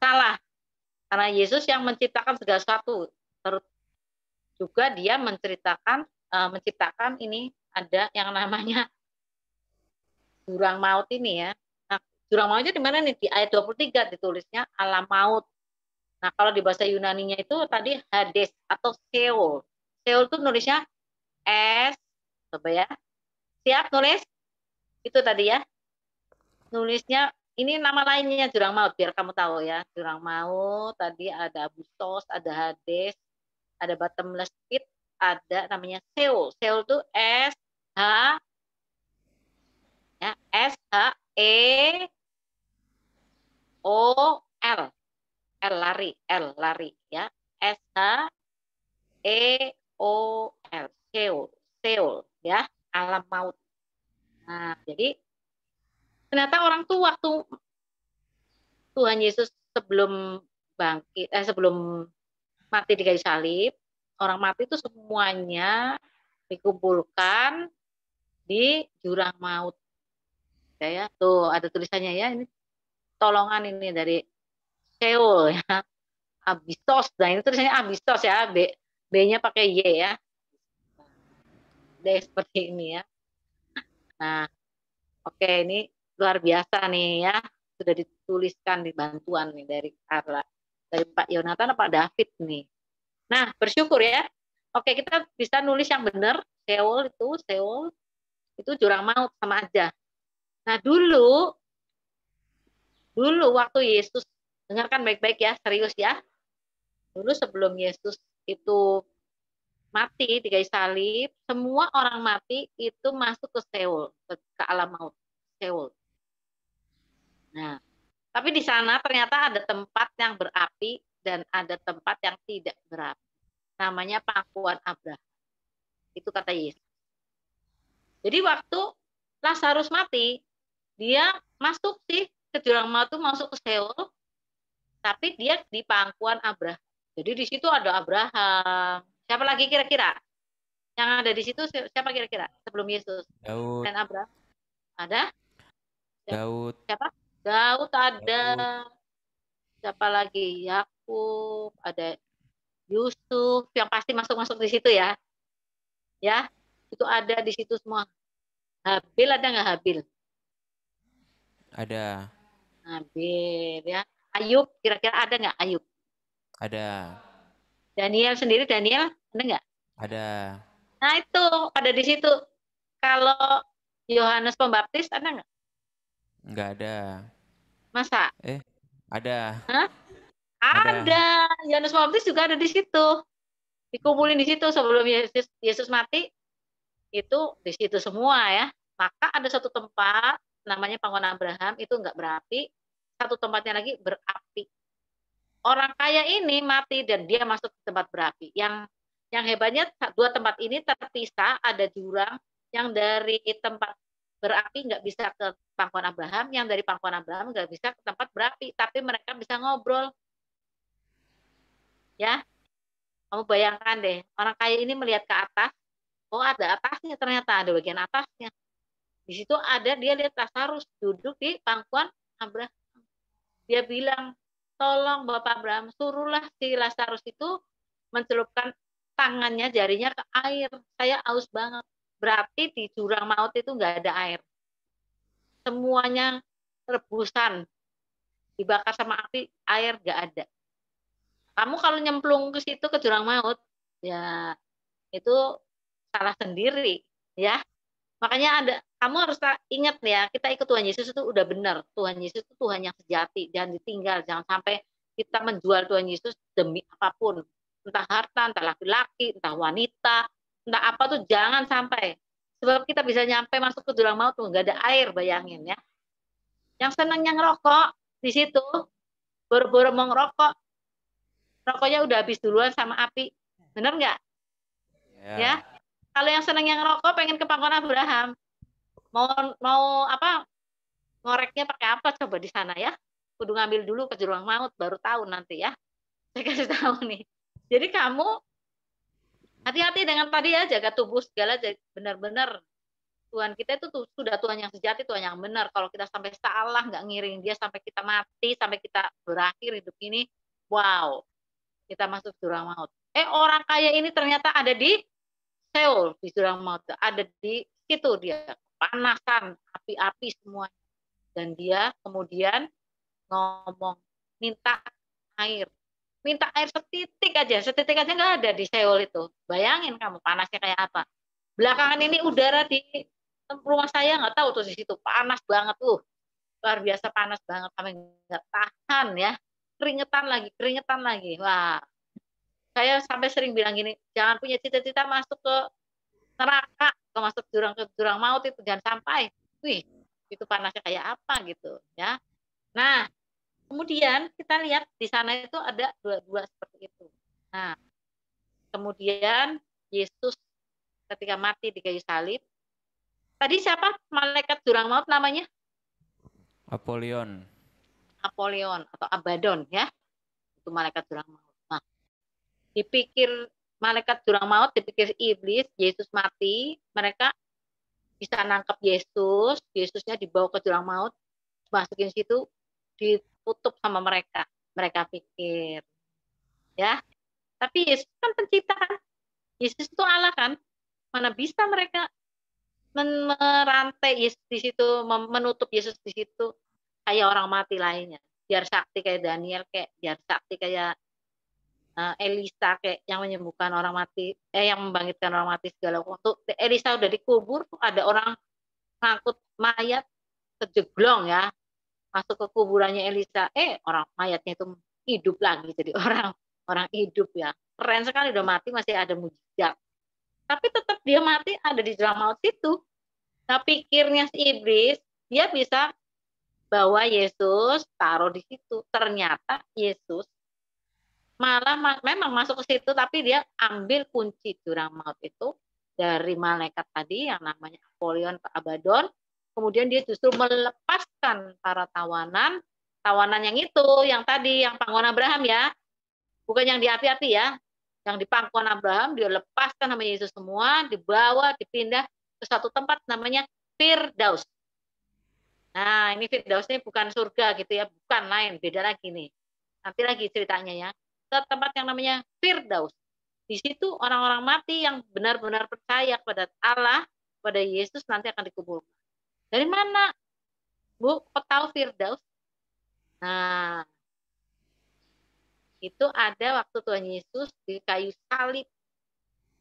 salah. Karena Yesus yang menciptakan segala sesuatu. Terus juga dia menciptakan ini ada yang namanya jurang maut ini ya. Nah, jurang mautnya di mana nih? Di ayat 23 ditulisnya alam maut. Nah, kalau di bahasa Yunaninya itu tadi Hades atau Sheol. Sheol itu nulisnya S, coba ya. Siap nulis? Itu tadi ya. Nulisnya, ini nama lainnya jurang maut, biar kamu tahu ya. Jurang maut, tadi ada Abyssos, ada Hades, ada bottomless pit, ada namanya Sheol. Sheol itu S-H, ya, S-H-E-O-L. L lari ya. S-H-E-O-L. Sheol ya, alam maut. Nah, jadi ternyata orang tuh waktu Tuhan Yesus sebelum sebelum mati di kayu salib, orang mati itu semuanya dikumpulkan di jurang maut. Ya, tuh ada tulisannya ya, ini tolongan ini dari Sheol ya. Abyssos, nah ini tulisannya Abyssos ya, B-nya pakai Y ya. D seperti ini ya. Nah, oke, ini luar biasa nih ya. Sudah dituliskan di bantuan nih dari Carla, dari Pak Yonatan, Pak David nih. Nah, bersyukur ya. Oke, kita bisa nulis yang benar. Sheol itu jurang maut sama aja. Nah, dulu waktu Yesus, dengarkan baik-baik ya, serius ya. Dulu sebelum Yesus itu mati di kayu salib, semua orang mati itu masuk ke Sheol, ke alam maut, Sheol. Nah, tapi di sana ternyata ada tempat yang berapi dan ada tempat yang tidak berapi. Namanya pangkuan Abraham. Itu kata Yesus. Jadi waktu Lazarus mati, dia masuk sih ke jurang maut, itu masuk ke Sheol, tapi dia di pangkuan Abraham. Jadi di situ ada Abraham. Siapa lagi kira-kira? Yang ada di situ siapa kira-kira sebelum Yesus? Daud. Dan Abraham. Ada? Daud. Siapa? Daud ada. Siapa lagi? Yakub, ada Yusuf, yang pasti masuk-masuk di situ ya. Ya, itu ada di situ semua. Habil ada nggak Habil? Ada. Habil ya. Ayub, kira-kira ada nggak Ayub? Ada. Daniel sendiri, Daniel ada nggak? Ada. Nah itu ada di situ. Kalau Yohanes Pembaptis ada nggak? Nggak ada. Masa? Ada. Hah? Ada. Yohanes Pembaptis juga ada di situ. Dikumpulin di situ sebelum Yesus mati. Itu di situ semua ya. Maka ada satu tempat namanya pangkuan Abraham, itu nggak berapi. Satu tempatnya lagi berapi. Orang kaya ini mati dan dia masuk ke tempat berapi. Yang hebatnya dua tempat ini terpisah, ada jurang yang dari tempat berapi nggak bisa ke pangkuan Abraham, yang dari pangkuan Abraham nggak bisa ke tempat berapi, tapi mereka bisa ngobrol. Ya, kamu bayangkan deh, orang kaya ini melihat ke atas, oh ada atasnya, ternyata ada bagian atasnya. Di situ ada, dia lihat Lazarus duduk di pangkuan Abraham. Dia bilang, tolong Bapak Abraham, suruhlah si Lazarus itu mencelupkan tangannya, jarinya ke air. Saya haus banget. Berarti di jurang maut itu nggak ada air. Semuanya rebusan, dibakar sama api, air nggak ada. Kamu kalau nyemplung ke situ, ke jurang maut, ya itu salah sendiri, ya. Makanya kamu harus ingat ya, kita ikut Tuhan Yesus itu udah benar. Tuhan Yesus itu Tuhan yang sejati, jangan ditinggal, jangan sampai kita menjual Tuhan Yesus demi apapun. Entah harta, entah laki-laki, entah wanita, entah apa tuh jangan sampai. Sebab kita bisa nyampe masuk ke jurang maut tuh nggak ada air, bayangin ya. Yang senangnya ngerokok di situ, boro-boro mau ngerokok, rokoknya udah habis duluan sama api. Bener nggak? Ya. Kalau yang senangnya ngerokok pengen ke pangkuan Abraham, mau apa? Ngoreknya pakai apa coba di sana ya? Kudu ngambil dulu ke jurang maut baru tahu nanti ya. Saya kasih tahu nih. Jadi kamu hati-hati dengan tadi ya, jaga tubuh segala, benar-benar Tuhan kita itu sudah Tuhan yang sejati, Tuhan yang benar. Kalau kita sampai salah, nggak ngiring dia sampai kita mati, sampai kita berakhir hidup ini, wow, kita masuk jurang maut. Orang kaya ini ternyata ada di Seoul, di jurang maut, ada di situ dia, panasan, api-api semua. Dan dia kemudian ngomong, minta air setitik aja nggak ada di Seoul itu. Bayangin kamu panasnya kayak apa. Belakangan ini udara di rumah saya nggak tahu tuh di situ panas banget luar biasa panas banget, sampai nggak tahan ya, keringetan lagi. Wah, saya sampai sering bilang gini, jangan punya cita-cita masuk ke neraka, masuk ke jurang maut itu jangan sampai. Wih, itu panasnya kayak apa gitu ya. Nah, kemudian kita lihat di sana itu ada dua seperti itu. Nah, kemudian Yesus ketika mati di kayu salib, tadi siapa malaikat jurang maut namanya? Apollyon atau Abaddon ya, itu malaikat jurang maut. Nah, dipikir malaikat jurang maut, dipikir iblis, Yesus mati, mereka bisa nangkep Yesusnya dibawa ke jurang maut, masukin situ, ditutup sama mereka pikir ya, tapi Yesus kan pencipta kan, Yesus itu Allah kan, mana bisa mereka merantai Yesus di situ, menutup Yesus di situ kayak orang mati lainnya, biar sakti kayak Daniel, biar sakti kayak Elisa, kayak yang menyembuhkan orang mati, yang membangkitkan orang mati segala waktu. Elisa udah dikubur, ada orang ngangkut mayat kejeglong ya, masuk ke kuburannya Elisa, orang mayatnya itu hidup lagi jadi orang hidup ya. Keren sekali, udah mati masih ada mujizat. Tapi tetap dia mati ada di jurang maut itu. Nah, pikirnya si iblis, dia bisa bawa Yesus taruh di situ. Ternyata Yesus malah memang masuk ke situ, tapi dia ambil kunci jurang maut itu dari malaikat tadi yang namanya Apollyon ke Abaddon. Kemudian dia justru melepaskan para tawanan yang itu, yang tadi, yang pangkuan Abraham ya, bukan yang di api-api ya, yang di pangkuan Abraham, dia lepaskan sama Yesus semua, dibawa, dipindah ke satu tempat namanya Firdaus. Nah, ini Firdaus ini bukan surga gitu ya, bukan, lain, beda lagi nih. Nanti lagi ceritanya ya, ke tempat yang namanya Firdaus. Di situ orang-orang mati yang benar-benar percaya kepada Allah, pada Yesus nanti akan dikuburkan. Dari mana, Bu? Kok tahu Firdaus? Nah, itu ada waktu Tuhan Yesus di kayu salib.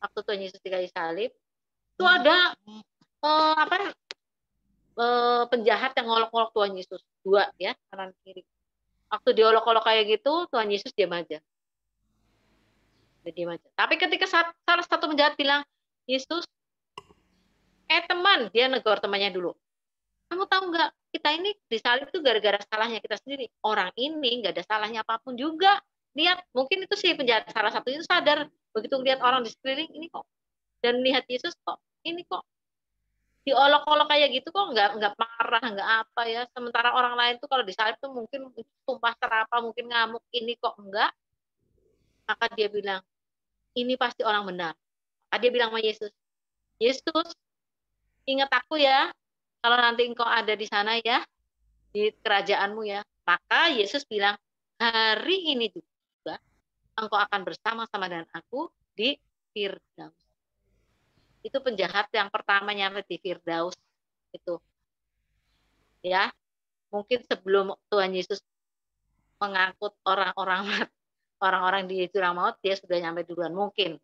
Waktu Tuhan Yesus di kayu salib, itu ada penjahat yang ngolok-ngolok Tuhan Yesus. Dua ya, kanan kiri. Waktu diolok-olok kayak gitu, Tuhan Yesus diam aja. Diam aja. Tapi ketika salah satu penjahat bilang, Yesus, teman, dia negor temannya dulu. Kamu tahu nggak, kita ini disalib itu gara-gara salahnya kita sendiri. Orang ini nggak ada salahnya apapun juga. Lihat, mungkin itu sih penjahat salah satu itu sadar. Begitu lihat orang di sekeliling ini kok, dan lihat Yesus kok, ini kok diolok-olok kayak gitu kok nggak marah, nggak apa ya. Sementara orang lain tuh kalau disalib tuh mungkin tumpah serapa, mungkin ngamuk, ini kok enggak. Maka dia bilang, ini pasti orang benar. Maka dia bilang sama Yesus, Yesus, ingat aku ya, kalau nanti engkau ada di sana ya, di kerajaanmu ya, Maka Yesus bilang, hari ini juga engkau akan bersama-sama dengan aku di Firdaus. Itu penjahat yang pertama nyampe di Firdaus itu. Ya, mungkin sebelum Tuhan Yesus mengangkut orang-orang di jurang maut, dia sudah nyampe duluan. Mungkin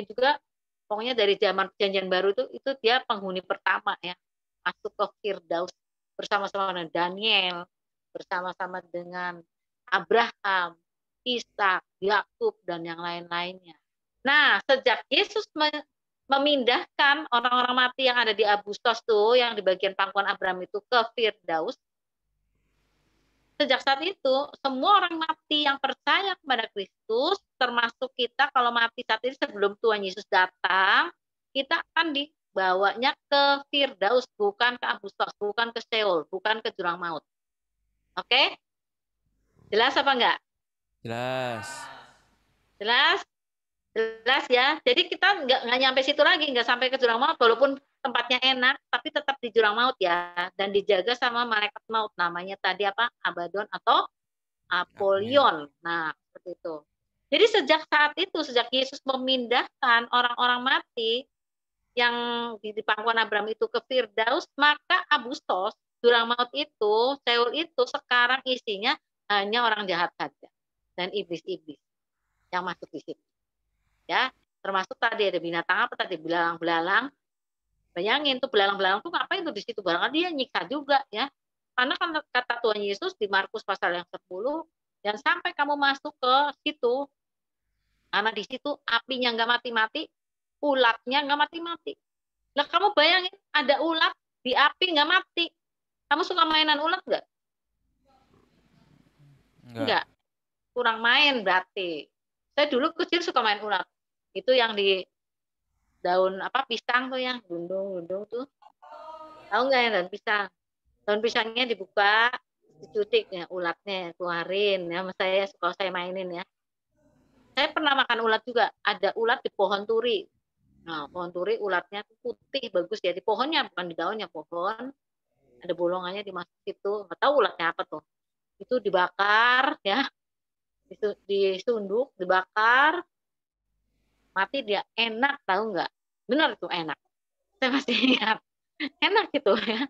juga pokoknya dari zaman perjanjian baru itu dia penghuni pertama ya, masuk ke Firdaus bersama-sama dengan Daniel, bersama-sama dengan Abraham, Ishak, Yakub, dan yang lain-lainnya. Nah, sejak Yesus memindahkan orang-orang mati yang ada di Agustos tuh, yang di bagian pangkuan Abraham itu ke Firdaus, sejak saat itu, semua orang mati yang percaya kepada Kristus, termasuk kita kalau mati saat ini sebelum Tuhan Yesus datang, kita akan dibawanya ke Firdaus, bukan ke Agustos, bukan ke Seol, bukan ke jurang maut. Oke? Jelas apa enggak? Jelas. Jelas? Jelas ya. Jadi kita nggak nyampe situ lagi, nggak sampai ke jurang maut, walaupun tempatnya enak, tapi tetap di jurang maut ya, dan dijaga sama malaikat maut. Namanya tadi apa? Abaddon atau Apollyon. Nah, seperti itu. Jadi sejak saat itu, sejak Yesus memindahkan orang-orang mati yang di pangkuan Abraham itu ke Firdaus, maka Agustos, jurang maut itu, Seol itu sekarang isinya hanya orang jahat saja dan iblis-iblis yang masuk di situ. Ya, termasuk tadi ada binatang apa tadi, belalang-belalang. Bayangin tuh belalang-belalang tuh ngapain tuh di situ, barangkali dia nyiksa juga ya. Karena kan kata Tuhan Yesus di Markus pasal yang 10, dan sampai kamu masuk ke situ, karena di situ apinya nggak mati-mati, ulatnya nggak mati-mati. Lah kamu bayangin ada ulat di api nggak mati. Kamu suka mainan ulat nggak? Enggak. Kurang main berarti. Saya dulu kecil suka main ulat. Itu yang di daun apa pisang tuh yang gundung tuh. Tahu nggak ya daun pisang? Daun pisangnya dibuka, dicutik ya ulatnya, keluarin ya. Saya mainin ya. Saya pernah makan ulat juga. Ada ulat di pohon turi. Nah, pohon turi ulatnya putih bagus ya, di pohonnya bukan di daunnya, pohon. Ada bolongannya dimasuk itu. Nggak tahu ulatnya apa tuh. Itu dibakar ya. Disunduk, dibakar. Mati dia, enak tahu nggak? Benar itu enak. Saya masih ingat. Enak gitu ya.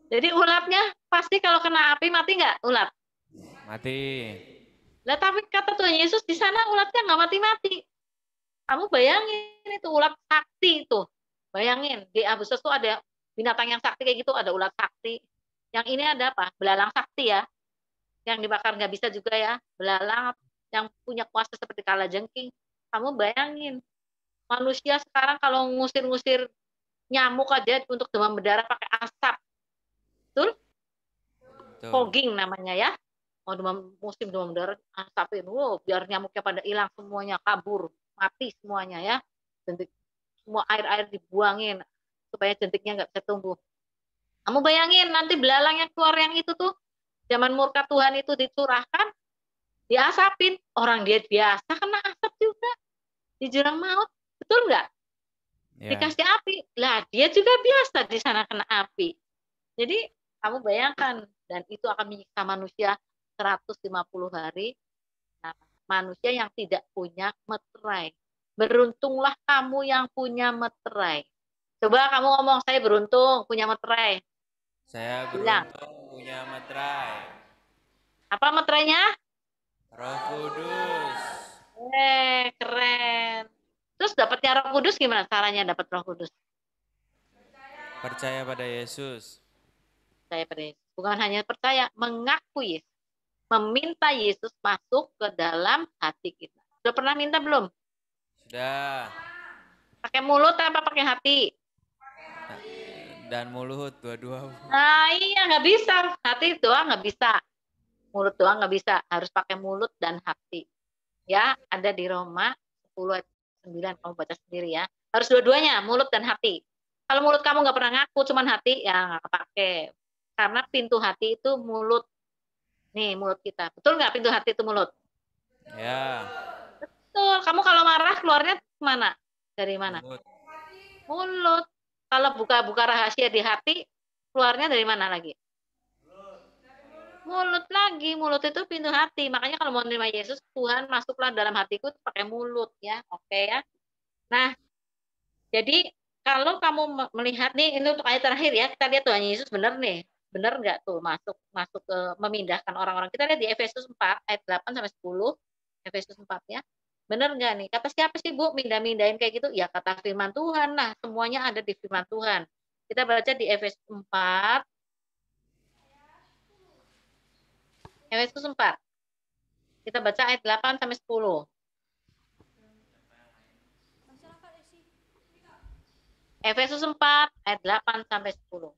Jadi ulatnya pasti kalau kena api mati nggak ulat? Mati. Lah tapi kata Tuhan Yesus di sana ulatnya nggak mati-mati. Kamu bayangin itu ulat sakti itu. Bayangin di Agustus tuh ada binatang yang sakti kayak gitu, ada ulat sakti. Yang ini ada apa? Belalang sakti ya. Yang dibakar nggak bisa juga ya. Belalang yang punya kuasa seperti kalajengking. Kamu bayangin, manusia sekarang kalau ngusir-ngusir nyamuk aja untuk demam berdarah pakai asap. Betul? Fogging namanya ya. Mau musim demam berdarah, asapin. Wow, biar nyamuknya pada hilang semuanya, kabur, mati semuanya ya. Jentik, semua air-air dibuangin supaya jentiknya nggak bisa tumbuh. Kamu bayangin nanti belalang yang keluar yang itu tuh, zaman murka Tuhan itu dicurahkan, diasapin, orang dia biasa kena asap juga di jurang maut, betul nggak? Ya. Dikasih api, lah dia juga biasa di sana kena api. Jadi kamu bayangkan, dan itu akan menyiksa manusia 150 hari. Nah, manusia yang tidak punya meterai. Beruntunglah kamu yang punya meterai. Coba kamu ngomong, saya beruntung punya meterai. Saya beruntung punya meterai. Apa meterainya? Roh Kudus. Keren. Terus dapatnya Roh Kudus gimana caranya dapat Roh Kudus? Percaya pada Yesus. Percaya pada Yesus. Bukan hanya percaya, mengaku Yesus. Meminta Yesus masuk ke dalam hati kita. Sudah pernah minta belum? Sudah. Pakai mulut apa pakai hati? Dan mulut dua-dua. Nah iya nggak bisa. Hati doang nggak bisa. Mulut doang nggak bisa. Harus pakai mulut dan hati. Ya, ada di Roma 10 ayat 9. Kamu baca sendiri ya. Harus dua-duanya, mulut dan hati. Kalau mulut kamu nggak pernah ngaku, cuman hati, ya nggak kepake. Karena pintu hati itu mulut. Nih, mulut kita. Betul nggak pintu hati itu mulut? Ya. Betul. Kamu kalau marah, keluarnya kemana? Dari mana? Mulut. Kalau buka rahasia di hati, keluarnya dari mana lagi? Mulut lagi, mulut itu pintu hati. Makanya kalau mau menerima Yesus, Tuhan masuklah dalam hatiku pakai mulut ya. Oke ya. Nah, jadi kalau kamu melihat nih, ini untuk ayat terakhir ya, kita lihat Tuhan Yesus benar nih. Benar nggak tuh masuk ke memindahkan orang-orang. Kita lihat di Efesus 4 ayat 8 sampai 10. Efesus 4 ya. Benar nggak nih? Kata siapa sih Bu mindahin kayak gitu? Ya kata firman Tuhan. Nah, semuanya ada di firman Tuhan. Kita baca di Efesus 4. Efesus 4. Kita baca ayat 8 sampai 10. Efesus 4 ayat 8 sampai 10.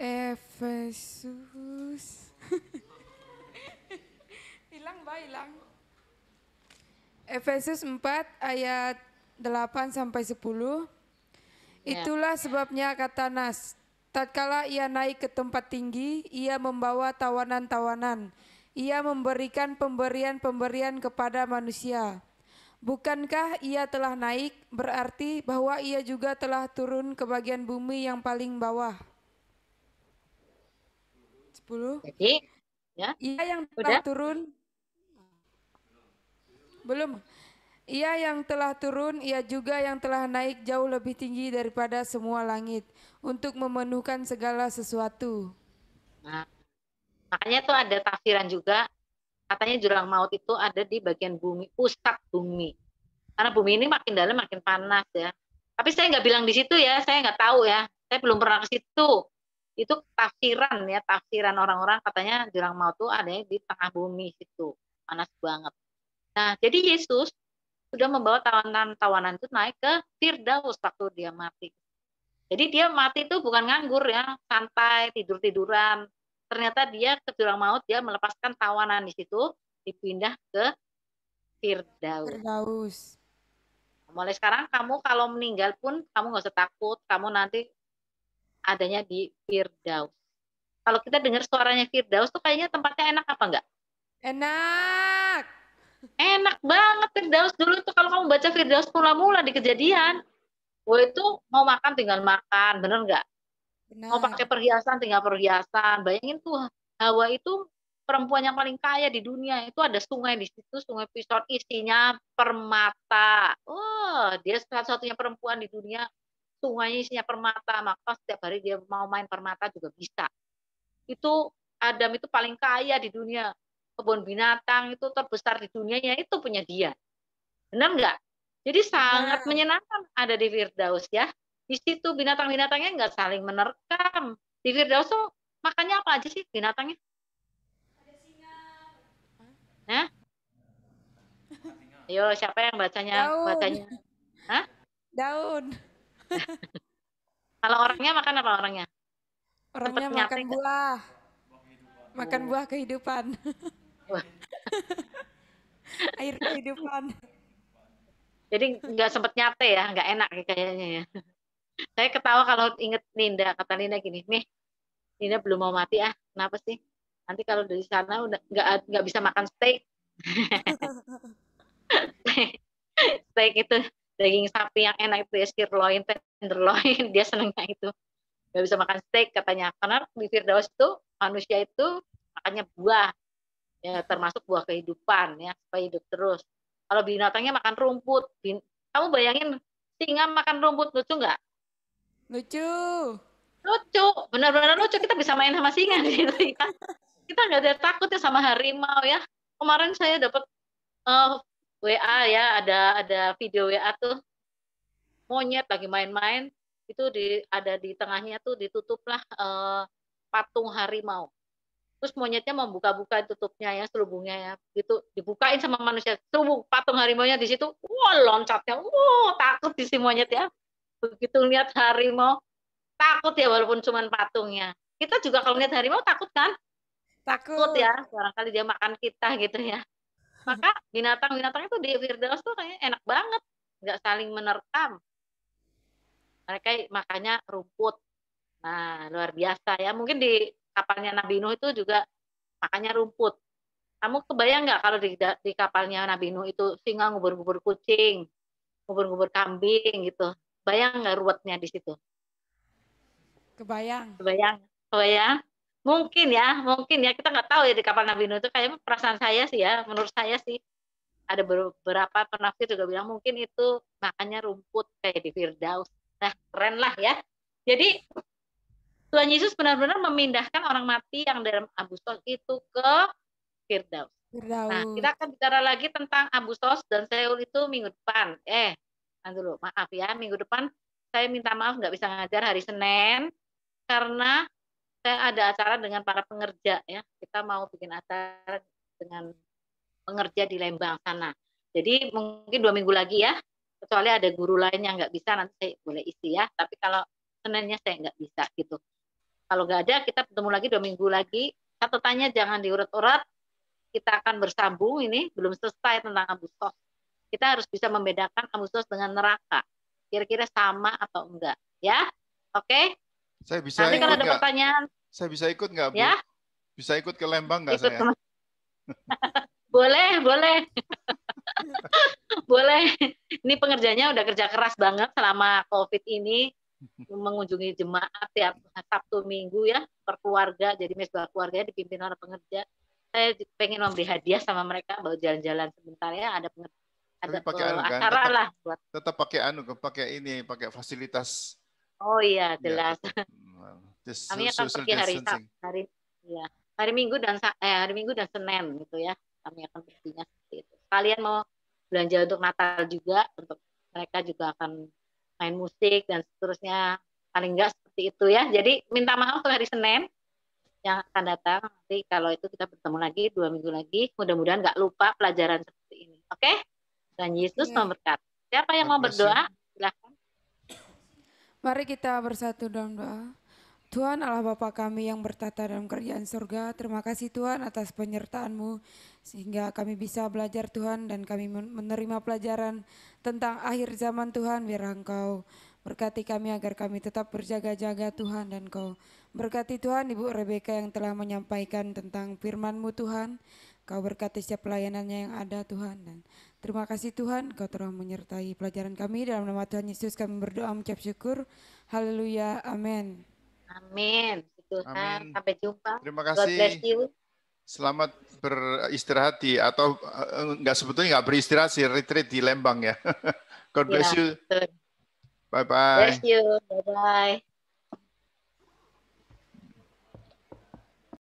Efesus. Hilang. Efesus 4 ayat 8 sampai 10. Ya. Itulah sebabnya kata Nas, tatkala ia naik ke tempat tinggi, ia membawa tawanan-tawanan. Ia memberikan pemberian-pemberian kepada manusia. Bukankah ia telah naik, berarti bahwa ia juga telah turun ke bagian bumi yang paling bawah. 10. Jadi, ya. Ia yang telah Udah? turun. Belum. Ia yang telah turun, ia juga yang telah naik jauh lebih tinggi daripada semua langit untuk memenuhkan segala sesuatu. Nah, makanya tuh ada tafsiran juga, katanya jurang maut itu ada di bagian bumi, pusat bumi. Karena bumi ini makin dalam makin panas ya. Tapi saya nggak bilang di situ ya, saya nggak tahu ya. Saya belum pernah ke situ. Itu tafsiran ya, tafsiran orang-orang katanya jurang maut itu adanya di tengah bumi situ. Panas banget. Nah, jadi Yesus sudah membawa tawanan-tawanan itu naik ke Firdaus waktu dia mati. Jadi dia mati itu bukan nganggur ya, santai, tidur-tiduran. Ternyata dia ke jurang maut, dia melepaskan tawanan di situ, dipindah ke Firdaus. Firdaus. Mulai sekarang kamu kalau meninggal pun kamu nggak usah takut, kamu nanti adanya di Firdaus. Kalau kita dengar suaranya Firdaus tuh kayaknya tempatnya enak apa enggak? Enak. Enak banget Firdaus dulu tuh kalau kamu baca Firdaus mula-mula di Kejadian. Wah itu mau makan tinggal makan, bener nggak? Mau pakai perhiasan tinggal perhiasan. Bayangin tuh Hawa itu perempuan yang paling kaya di dunia. Itu ada sungai di situ, Sungai Pison isinya permata. Oh, dia satu-satunya perempuan di dunia sungainya isinya permata. Maka setiap hari dia mau main permata juga bisa. Itu Adam itu paling kaya di dunia. Kebun binatang itu terbesar di dunianya itu punya dia. Benar nggak? Jadi sangat menyenangkan ada di Firdaus ya. Di situ binatang-binatangnya nggak saling menerkam. Di Firdaus tuh makannya apa aja sih binatangnya? Ada singa. Hah? Ayo siapa yang bacanya? Daun. Bacanya? Hah? Daun. Kalau orangnya makan apa orangnya? Orangnya Sempet makan nyate buah. Makan buah kehidupan. Wah. Air kehidupan. Jadi nggak sempet nyate ya, nggak enak kayaknya ya. Saya ketawa kalau inget Linda, kata Linda gini, nih, Linda belum mau mati ah, kenapa sih? Nanti kalau dari sana udah nggak bisa makan steak. Steak itu daging sapi yang enak itu ya, sirloin, tenderloin, dia senengnya itu. Nggak bisa makan steak katanya, karena di Firdaus itu manusia itu makannya buah, ya termasuk buah kehidupan ya, supaya hidup terus. Kalau binatangnya makan rumput, kamu bayangin singa makan rumput, lucu nggak? Lucu. Lucu, benar-benar lucu. Kita bisa main sama singa gitu ya. Kita nggak ada takut ya sama harimau ya. Kemarin saya dapat WA ya, ada video WA tuh monyet lagi main-main itu ada di tengahnya tuh ditutuplah patung harimau. Terus monyetnya mau buka-buka tutupnya ya, selubungnya ya, gitu dibukain sama manusia. Selubung patung harimaunya di situ, wah loncatnya, wah takut di si monyet ya. Begitu lihat harimau, takut ya walaupun cuma patungnya. Kita juga kalau lihat harimau takut kan? Takut ya, barangkali dia makan kita gitu ya. Maka binatang-binatang itu di Firdaus tuh kayaknya enak banget, nggak saling menerkam. Mereka makannya rumput. Nah luar biasa ya. Mungkin di kapalnya Nabi Nuh itu juga makannya rumput. Kamu kebayang nggak kalau di kapalnya Nabi Nuh itu singa ngubur-ngubur kucing, ngubur-ngubur kambing gitu. Bayang nggak ruwetnya di situ? Kebayang. Kebayang? Mungkin ya kita nggak tahu ya di kapal Nabi Nuh itu, kayaknya perasaan saya sih ya, menurut saya sih ada beberapa penafsir juga bilang mungkin itu makanya rumput kayak di Firdaus. Nah, keren lah ya. Jadi Tuhan Yesus benar-benar memindahkan orang mati yang dalam Abu Sos itu ke Firdaus. Nah, kita akan bicara lagi tentang Abu Sos dan Seul itu minggu depan. Dulu, maaf ya, minggu depan saya minta maaf nggak bisa ngajar hari Senin karena saya ada acara dengan para pengerja ya. Kita mau bikin acara dengan pengerja di Lembang sana. Jadi mungkin 2 minggu lagi ya. Kecuali ada guru lain yang nggak bisa, nanti saya boleh isi ya. Tapi kalau Seninnya saya nggak bisa gitu. Kalau nggak ada, kita bertemu lagi 2 minggu lagi. Catatannya jangan diurat-urat. Kita akan bersambung, ini belum selesai tentang Abu Sos. Kita harus bisa membedakan Abu Sos dengan neraka. Kira-kira sama atau enggak. Ya, oke? Saya bisa Nanti ikut kalau ada nggak? pertanyaan. Saya bisa ikut nggak, Bu? Ya? Bisa ikut ke Lembang nggak Ikut saya? Boleh. Boleh. Ini pengerjanya udah kerja keras banget selama COVID ini. Mengunjungi jemaat tiap Sabtu Minggu ya, per keluarga. Jadi mesbah keluarganya dipimpin oleh pengerja. Saya pengen memberi hadiah sama mereka, bawa jalan-jalan sebentar ya. Ada pakai acara lah buat. Tetap pakai pakai fasilitas. Oh iya, jelas. Ya, kami akan pergi hari Minggu dan Senin gitu ya. Kami akan perginya seperti itu. Kalian mau belanja untuk Natal juga, untuk mereka juga akan main musik dan seterusnya, paling enggak seperti itu ya. Jadi minta maaf untuk hari Senin yang akan datang. Nanti kalau itu kita bertemu lagi 2 minggu lagi. Mudah-mudahan nggak lupa pelajaran seperti ini. Oke? Dan Yesus memberkati. Siapa yang mau berdoa? Silahkan. Mari kita bersatu dalam doa. Tuhan Allah Bapa kami yang bertata dalam kerajaan surga, terima kasih Tuhan atas penyertaan-Mu sehingga kami bisa belajar Tuhan dan kami menerima pelajaran tentang akhir zaman Tuhan. Biar Engkau berkati kami agar kami tetap berjaga-jaga Tuhan, dan Kau berkati Tuhan Ibu Rebeka yang telah menyampaikan tentang firman-Mu Tuhan. Kau berkati setiap pelayanannya yang ada Tuhan, dan terima kasih Tuhan Kau telah menyertai pelajaran kami. Dalam nama Tuhan Yesus kami berdoa mengucap syukur. Haleluya, amin. Amin. Tuhan, sampai jumpa. Terima kasih. Selamat beristirahat atau sebetulnya nggak beristirahat sih, retreat di Lembang ya. God bless you. Betul. Bye bye. Bless you. Bye bye.